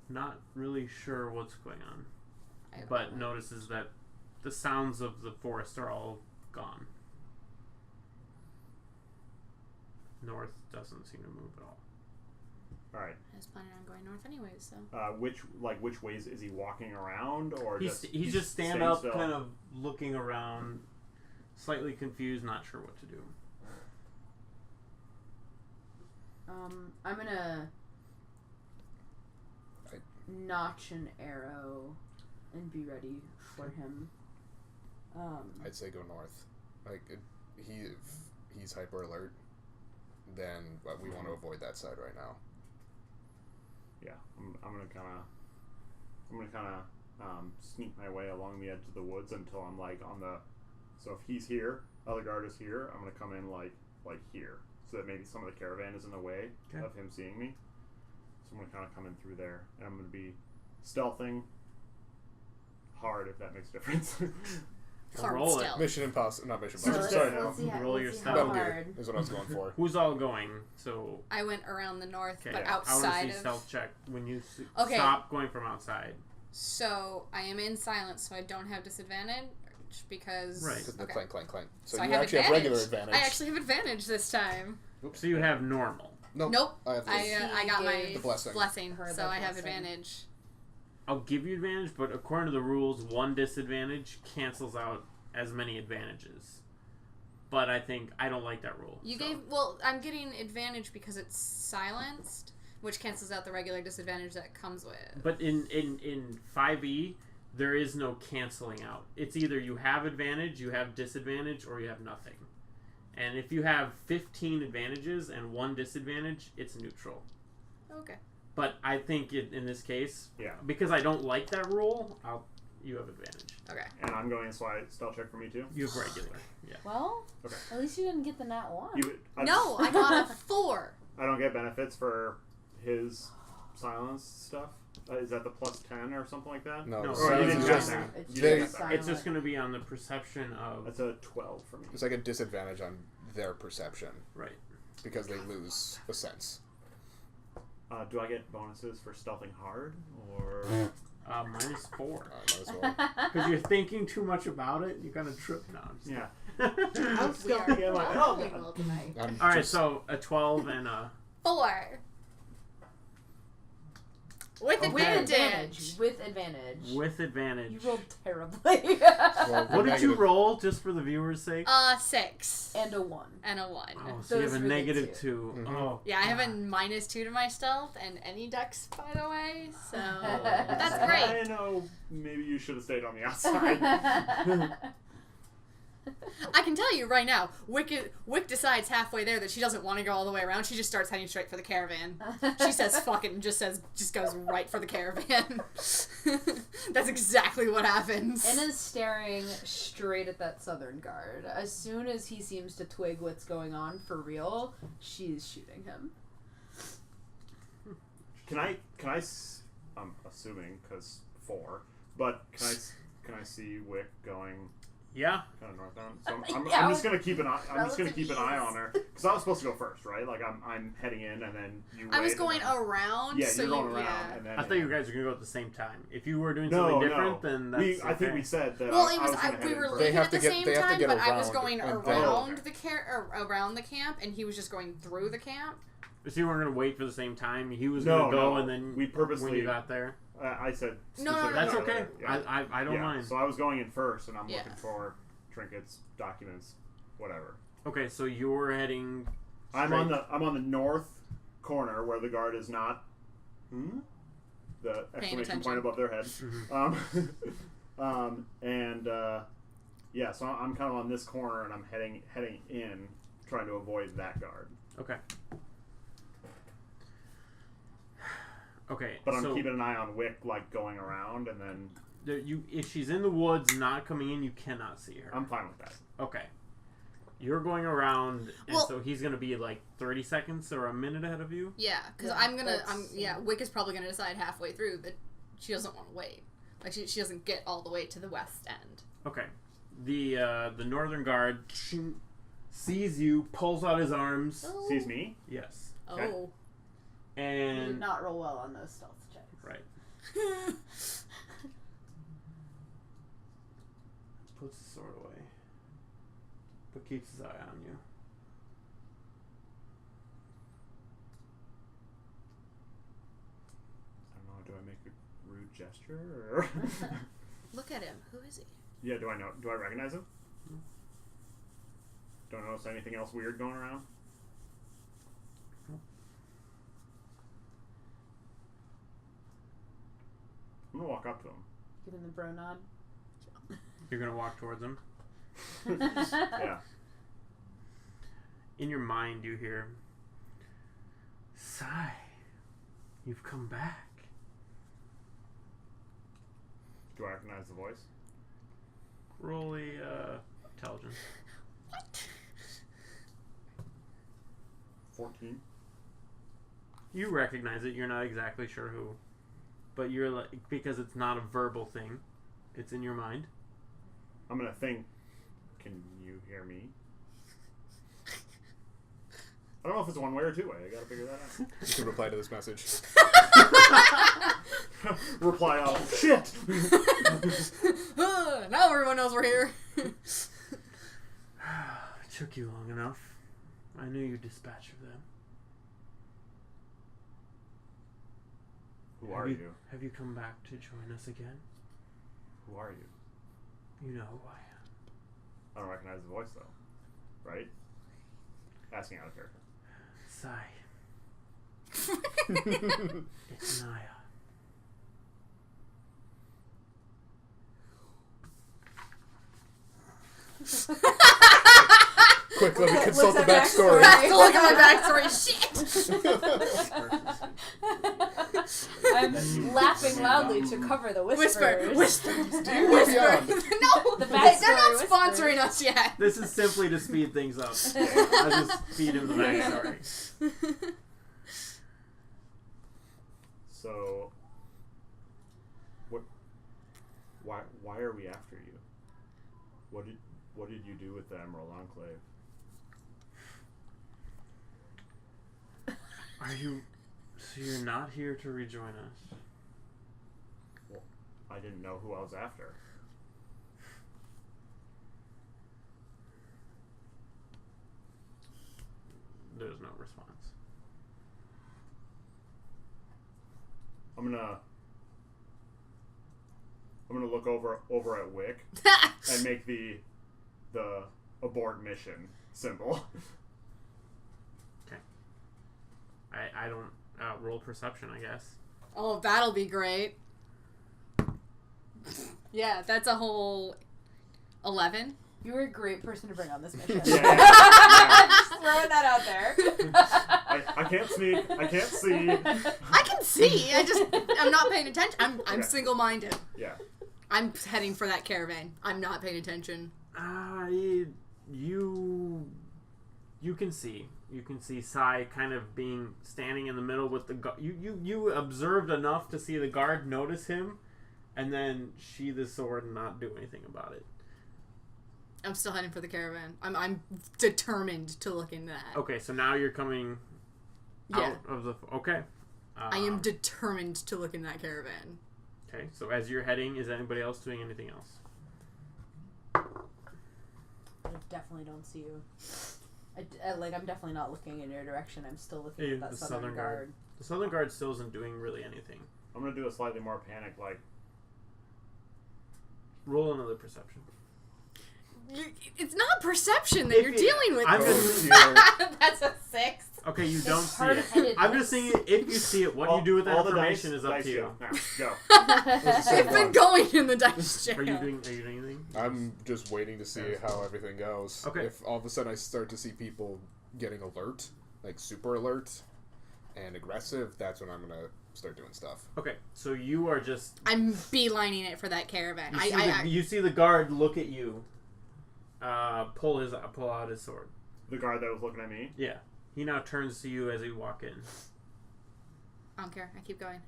not really sure what's going on, but notices that the sounds of the forest are all gone. North doesn't seem to move at all. All right. I was planning on going north anyways, so. Which ways is he walking around or He's just stand staying up, still? kind of looking around, slightly confused, not sure what to do. I'm gonna notch an arrow and be ready for him. I'd say go north. Like if he's hyper alert, then we want to avoid that side right now. Yeah, I'm gonna kind of sneak my way along the edge of the woods until I'm like on the. So if he's here, other guard is here. I'm gonna come in like here, so that maybe some of the caravan is in the way of him seeing me. So I'm gonna kind of come in through there, and I'm gonna be stealthing hard, if that makes a difference. Hard roll it. stealth. Mission impossible. Not mission So impossible. Sorry, let's see how, Roll your let's see stealth. how Metal Gear hard. is what I was going for. Who's all going? So I went around the north, okay, but I want to outside see of. stealth check when you Okay. stop going from outside. So I am in silence, so I don't have disadvantage because. Right. Because the Okay. clank, clank, clank. So, So you I have actually advantage. have regular advantage. I actually have advantage this time. So you have normal. Nope. I have I got my gave the blessing. her so the I have blessing. advantage. I'll give you advantage, but according to the rules, one disadvantage cancels out as many advantages. But I don't like that rule. You so. gave I'm getting advantage because it's silenced, which cancels out the regular disadvantage that comes with. But in 5e, there is no canceling out. It's either you have advantage, you have disadvantage, or you have nothing. And if you have 15 advantages and one disadvantage, it's neutral. Okay. But I think in this case, Yeah. because I don't like that rule, you have advantage. Okay. And I'm going so I stealth check for me too. You have regular. Yeah. Well, Okay. at least you didn't get the nat 1. No, I got a 4. I don't get benefits for his silence stuff. Is that the plus 10 or something like that? No, No, the or you silence didn't is get just that. It's You they- didn't get that. It's just going to be on the perception of... That's a 12 for me. it's like a disadvantage on their perception Right. because they lose a sense. Do I get bonuses for stealthing hard or? -4. Might as well. Because you're thinking too much about it, you kind of trip now. Yeah. I'm We are stealthing in like, oh, roll tonight. I'm Alright, just- so a 12 and a... 4. With Okay. advantage. With advantage. With advantage. You rolled terribly. Well, What did you negative. roll, just for the viewers' sake? 6. And a 1. And a 1. Oh, so you those have a were the negative two. 2. Mhm. Oh. Yeah, I have a -2 to my stealth and any dex, by the way. So that's I great. know. Maybe you should have stayed on the outside. I can tell you right now, Wick decides halfway there that she doesn't want to go all the way around. She just starts heading straight for the caravan. She says "fuck it" and just goes right for the caravan. That's exactly what happens. Anna's staring straight at that southern guard. As soon as he seems to twig what's going on for real, she's shooting him. Can I? I'm assuming because 4, but can I see Wick going Yeah. kind of northbound? So I'm Yeah, just gonna keep an eye. I'm just gonna keep an eye relative on her because I was supposed to go first, right? Like I'm heading in and then you. I was wait, and going then- around. Yeah, so you're going you, around, yeah. and then. I thought you guys were going to go at the same time. If you were doing No, something different, no. then that's I think okay. we said that. Well, I it was was gonna head we in were first. They leaving have at to the get- same they have to time, get but I was around going and then- around around the camp, and he was just going through the camp. So you weren't going to wait for the same time? He was No, going to go no. and then We purposely- when you got there? I said. No, specifically That's okay. earlier, yeah. I don't Yeah, mind. So I was going in first, and I'm Yeah. looking for trinkets, documents, whatever. Okay, so you're heading... I'm straight- on the north corner where the guard is not. The exclamation attention. point above their head. Mhm. Yeah, so I'm kind of on this corner, and I'm heading in, trying to avoid that guard. Okay. Okay, But I'm so keeping an eye on Wick, like going around, and then if she's in the woods, not coming in, you cannot see her. I'm fine with that. Okay. You're going around, and Well- so he's going to be like 30 seconds or a minute ahead of you? Yeah, because Yeah, Wick is probably gonna decide halfway through that she doesn't want to wait. Like she doesn't get all the way to the west end. Okay. The northern guard sees you, pulls out his arms. Sees me? Yes. Okay. Oh. You And... did not roll well on those stealth checks. Right. Puts his sword away. But keeps his eye on you. I don't know. Do I make a rude gesture? Or Look at him. Who is he? yeah, do I know? Do I recognize him? Don't notice anything else weird going around? I'm gonna walk up to him. Give him the bro nod. You're going to walk towards him. Yeah. In your mind, you hear, Sigh, you've come back. Do I recognize the voice? Roll a intelligence. What? 14. You recognize it. You're not exactly sure who. But you're like, because it's not a verbal thing. It's in your mind. I'm gonna think. Can you hear me? I don't know if it's one way or two way. I gotta figure that out. You can reply to this message. Reply all. Shit! Now everyone knows we're here. It took you long enough. I knew you'd dispatch of them. Who are you? Have you come back to join us again? Who are you? You know who I am. I don't recognize the voice though. Right? Asking out of character. Sigh. It's Naya. Quick, let me Looks consult the at backstory. I have to look at my backstory. Shit. I'm laughing loudly to cover the whispers. Whispers. Do you go beyond? No, The they're backstory not whispers. sponsoring us yet. This is simply to speed things up. I just feed him the backstory. So, what? Why are we after you? What did you do with the Emerald Enclave? Are you... So you're not here to rejoin us? Well, I didn't know who I was after. There's no response. I'm I'm gonna look over at Wick and make the abort mission symbol. Okay. I don't roll perception, I guess. Oh, that'll be great. Yeah, that's a whole 11. You were a great person to bring on this mission. Yeah. Just throwing that out there. I can't sneak. I can't see. I can see. I'm not paying attention. I'm Okay. single-minded. Yeah. I'm heading for that caravan. I'm not paying attention. You can see. You can see Sai kind of standing in the middle with the guard. You observed enough to see the guard notice him, and then sheath his sword and not do anything about it. I'm still heading for the caravan. I'm determined to look into that. Okay, so now you're coming out of the... Okay. I am determined to look in that caravan. Okay, so as you're heading, is anybody else doing anything else? I definitely don't see you. I'm definitely not looking in your direction. I'm still looking at that the southern guard. The Southern Guard still isn't doing really anything. I'm gonna do a slightly more panic, like. Roll another perception. It's not perception that you're dealing with. I'm this. just That's a 6. Okay, you don't see it. hard-headedness. I'm just saying, if you see it, what you do with that information is up to you. Now, go. It's been going in the dice jail. Are you doing anything? I'm just waiting to see how everything goes. Okay. If all of a sudden I start to see people getting alert, like super alert and aggressive, that's when I'm gonna start doing stuff. Okay, so you are just... I'm beelining it for that caravan. You see the guard look at you, pull out his sword. The guard that was looking at me. Yeah. He now turns to you as you walk in. I don't care. I keep going.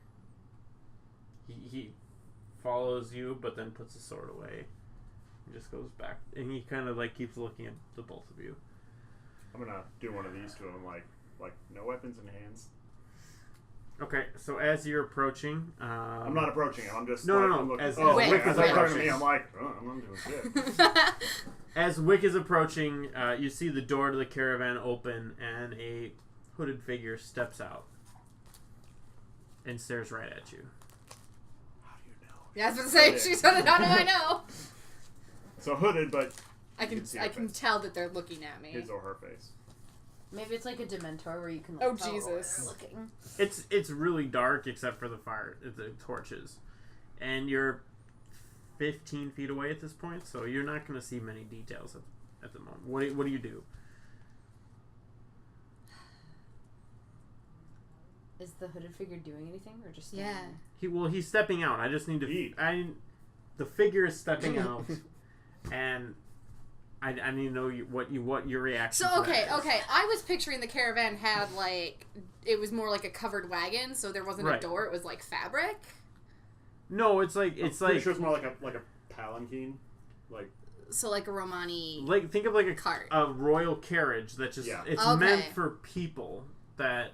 He follows you, but then puts the sword away. He just goes back, and he kind of like keeps looking at the both of you. I'm gonna do one of these to him, like no weapons in hands. Okay, so as you're approaching, I'm not approaching him. I'm just No. I'm looking, As Wick Wick is is talking to approaching. me. I'm like, I'm not doing shit. As Wick is approaching, you see the door to the caravan open, and a hooded figure steps out and stares right at you. How do you know? Yeah, I was going to say, she's on it. How do I know? So hooded, but I can tell that they're looking at me. his or her face. Maybe it's like a Dementor where you can Oh, tell Jesus. where they're looking. It's really dark except for the torches, and you're 15 feet away at this point, so you're not going to see many details at the moment. What do you do? Is the hooded figure doing anything, or just Yeah. He's stepping out. I just need to. The figure is stepping out, and I need to know what your reaction. So to that is. okay. I was picturing the caravan had it was more like a covered wagon, so there wasn't Right. a door. It was like fabric. No, it's like Pretty sure it's more like a palanquin, like. So like a Romani. Like think of like a cart. a royal carriage that just it's Okay. meant for people that.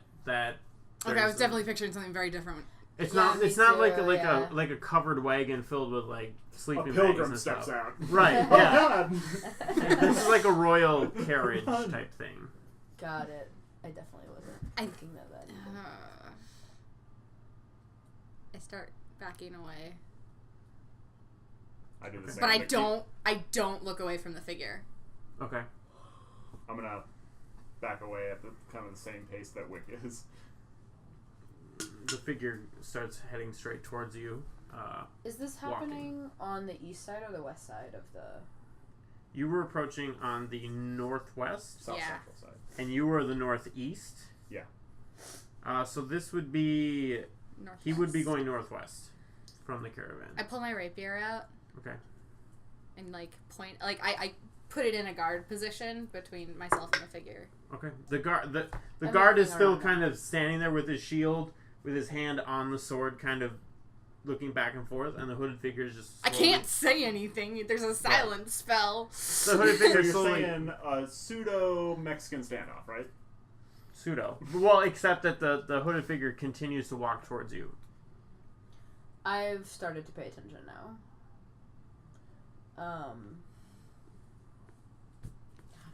Okay, I was definitely picturing something very different. It's Yeah, not. me It's not like too, like a covered wagon filled with like sleeping A bags pilgrim and steps stuff. out. Right. Oh Yeah. God! This is like a royal carriage type thing. Got it. I definitely wasn't thinking of that. either. I start backing away, I do the same. but I don't look away from the figure. Okay. I'm gonna back away at the kind of the same pace that Wick is. The figure starts heading straight towards you. Is this happening on the east side or the west side of the... You were approaching on the northwest, South Yeah. central side. and you were the northeast. Yeah. So this would be... Northwest. He would be going northwest from the caravan. I pull my rapier out Okay. and point. I put it in a guard position between myself and the figure. Okay. The guard the I'm guard is looking still around. kind of standing there with his shield, with his hand on the sword, kind of looking back and forth, and the hooded figure is just. I can't say anything. There's a silence spell. The hooded So figure you're slowly. saying a pseudo Mexican standoff, right? Pseudo. Well, except that the hooded figure continues to walk towards you. I've started to pay attention now.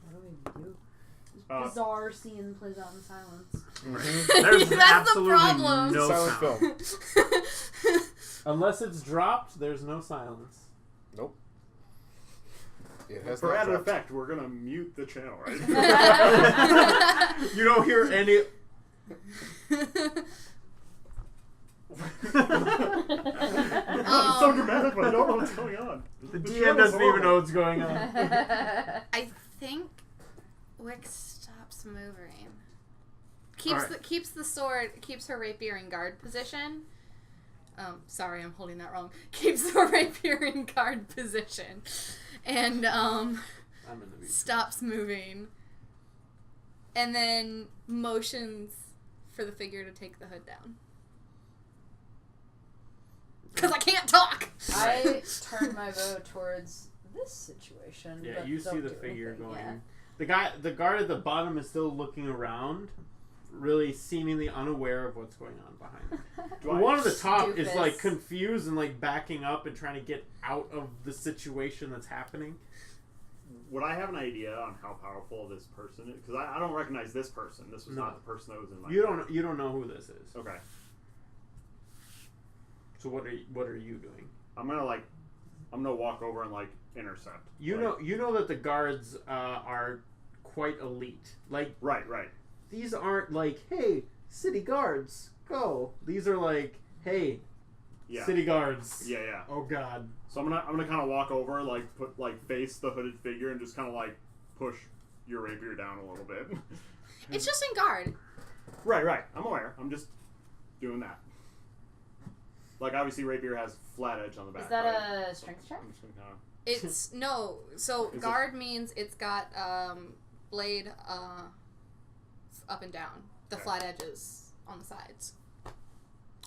What do we do? This bizarre scene plays out in silence. There's That's absolutely the problem. no Silent sound. film. Unless it's dropped, there's no silence. Nope. It has For not added dropped. effect, we're gonna mute the channel, right? You don't hear any. It's so dramatic, but I don't know what's going on. The The DM channel's doesn't even horrible. know what's going on. I think Wick stops moving. Keeps Alright. keeps the sword, keeps her rapier in guard position. Sorry, I'm holding that wrong. Keeps the rapier in guard position, and I'm in the beach. stops moving, and then motions for the figure to take the hood down. Because I can't talk! I turn my bow towards this situation. Yeah, but you see don't the do figure anything, going. yeah. The guard at the bottom is still looking around, really seemingly unaware of what's going on behind him. Do The I- one at the top is Doofus. like confused and like backing up and trying to get out of the situation that's happening. Would I have an idea on how powerful this person is? Because I don't recognize this person. This was No. not the person that was in my. You don't know who this is. Okay, So what are you doing? I'm gonna walk over and like intercept. You know that the guards are quite elite. Like Right. these aren't like, hey, city guards, go. These are like, hey, Yeah. city guards. Yeah. Oh God. So I'm gonna kind of walk over, like face the hooded figure, and just kind of like push your rapier down a little bit. It's just in guard. Right. I'm aware. I'm just doing that. Like obviously, rapier has flat edge on the back. Is that right? a strength check? I'm just gonna kinda, It's no. So Is guard means it's got blade up and down. The Okay. flat edges on the sides.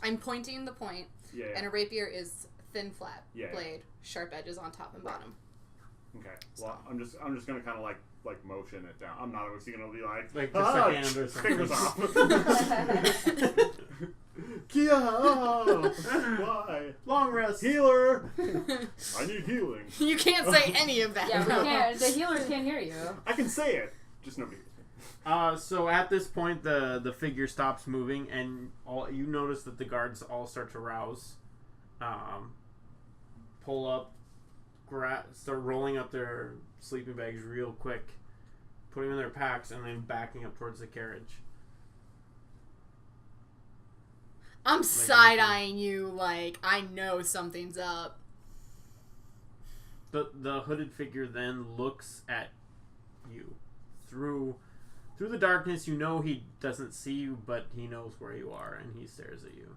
I'm pointing the point, yeah. and a rapier is thin flat Yeah. blade, sharp edges on top and Right. bottom. Okay. Well, I'm just gonna kind of like motion it down. I'm not obviously gonna be like Like just a hand or something. fingers off. Kia, why? Long rest. Healer. I need healing. You can't say any of that. Yeah, we can't. The healers can't hear you. I can say it, just nobody hears me. So at this point, the figure stops moving, and you notice that the guards all start to rouse, pull up, start rolling up their sleeping bags real quick, putting them in their packs, and then backing up towards the carriage. I'm side-eyeing you like I know something's up. The hooded figure then looks at you through the darkness. You know he doesn't see you, but he knows where you are, and he stares at you.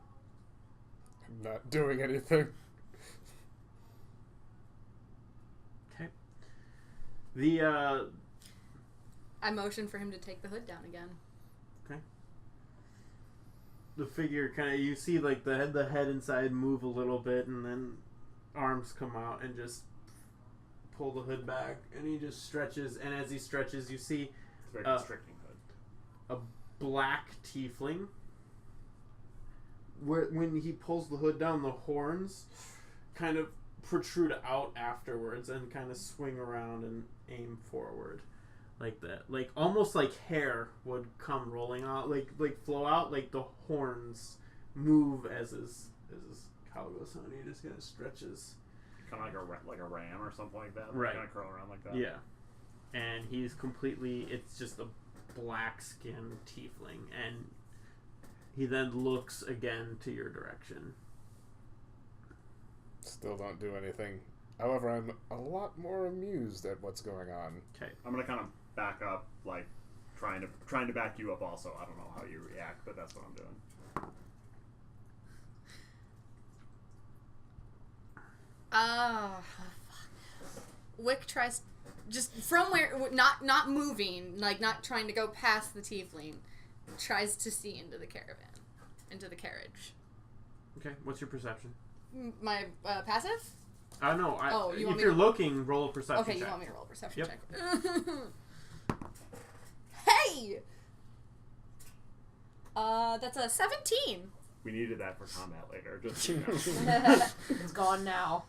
I'm not doing anything. Okay. The I motion for him to take the hood down again. the figure kind of, you see like the head inside move a little bit, and then arms come out and just pull the hood back, and he just stretches, and as he stretches you see It's very constricting hood. a black tiefling. When he pulls the hood down, the horns kind of protrude out afterwards and kind of swing around and aim forward like that, like almost like hair would come rolling out, like flow out, like the horns move as his cow goes on. He just kind of stretches, Kind of like a ram or something like that. Right. Kind of curl around like that. yeah, and he's completely, it's just a black skinned tiefling, and he then looks again to your direction. Still don't do anything. However, I'm a lot more amused at what's going on. Okay. I'm gonna kind of back up, like trying to back you up. Also, I don't know how you react, but that's what I'm doing. Wick tries, just from where, not moving, like not trying to go past the tiefling, tries to see into the caravan, into the carriage. Okay. What's your perception? My passive? No. You want if me you're to- looking, roll a perception Okay, check. you want me to roll a perception Yep. check? Hey! That's a 17. We needed that for combat later. Just so you know. It's gone now.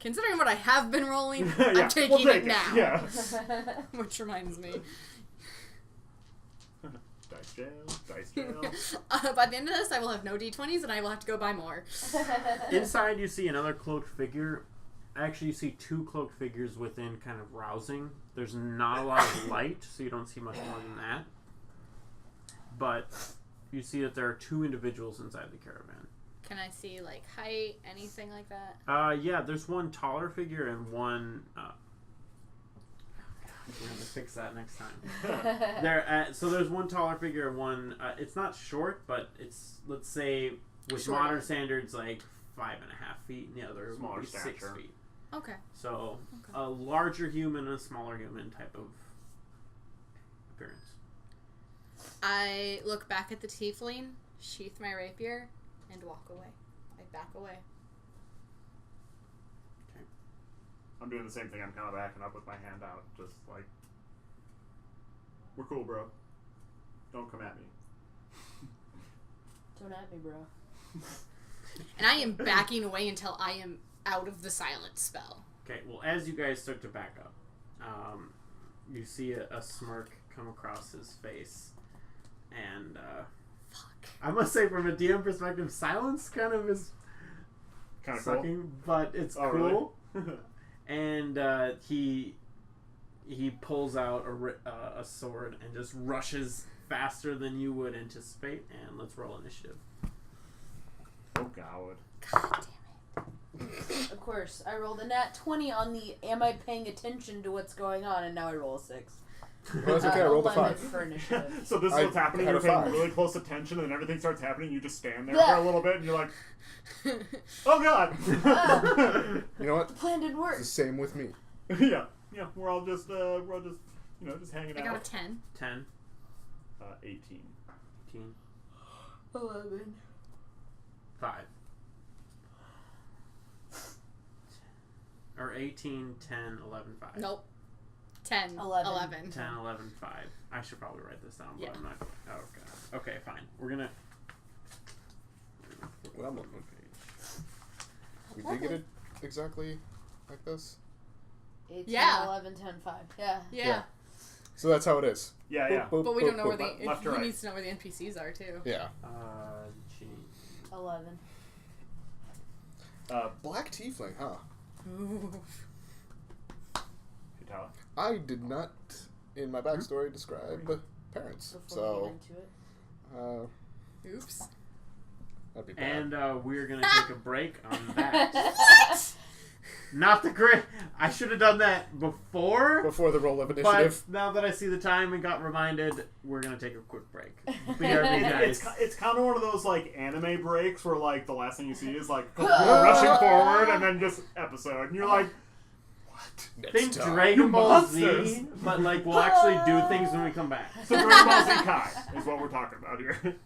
Considering what I have been rolling, Yeah, I'm taking we'll take it now. Yeah. Which reminds me. Dice jail. By the end of this, I will have no d20s and I will have to go buy more. Inside, you see another cloaked figure. Actually, you see 2 cloaked figures within kind of rousing. There's not a lot of light, so you don't see much more than that. But you see that there are 2 individuals inside the caravan. Can I see, like, height, anything like that? Yeah, there's one taller figure and one... we're going to fix that next time. So there's one taller figure and one... it's not short, but it's, let's say, with Shorter. modern standards, like 5.5 feet, and the other Smaller would be 6 stature. feet. Okay. So, Okay. a larger human and a smaller human type of appearance. I look back at the tiefling, sheath my rapier, and walk away. I back away. I'm doing the same thing. I'm kind of backing up with my hand out, just like, we're cool, bro. Don't come at me. Don't at me, bro. And I am backing away until I am out of the silence spell. Okay, well, as you guys start to back up, you see a smirk come across his face. And, Fuck. I must say, from a DM perspective, silence kind of is Kind of cool. sucking, but it's Oh, cool. really? And he pulls out a sword and just rushes faster than you would anticipate. And let's roll initiative. Oh, God. God damn it. Of course, I rolled a nat 20 on the am I paying attention to what's going on, and now I roll a 6. Well, that's okay. I rolled a 11 5. for initiative. So this is I what's happening. had You're a paying 5. really close attention, and then everything starts happening. You just stand there Yeah. for a little bit, and you're like, "Oh God!" You know what? The plan didn't work. It's the same with me. yeah. We're all just just hanging I out. got a 10. 10, 18. 18, 11. 5. Or 18, 10, 11, 5. Nope. 10. 11. 11. 10, 11, 5. I should probably write this down, but Yeah. I'm not. Oh, God. Okay, fine. We're gonna. Well, I'm looking. We did get it exactly like this. 18, Yeah. 11, 10, 5. Yeah. Yeah. So that's how it is. Yeah, Boop, yeah. boop, But we boop, don't know where boop. the... Left to Who right. needs to know where the NPCs are, too? Yeah. Gee. 11. Black tiefling, huh? Ooh. You tell it. I did not, in my backstory, describe parents. Before we So, get into it. Oops. that'd be bad. And we're gonna take a break on that. What? Not the great. I should have done that before. Before the roll of initiative. But now that I see the time and got reminded, we're gonna take a quick break. BRB, guys. It's kind of one of those like anime breaks where like the last thing you see is like rushing forward and then just episode, and you're like, what? Next Think time. Dragon Ball Monsters. Z, but like we'll actually do things when we come back. So Dragon Ball Z Kai is what we're talking about here.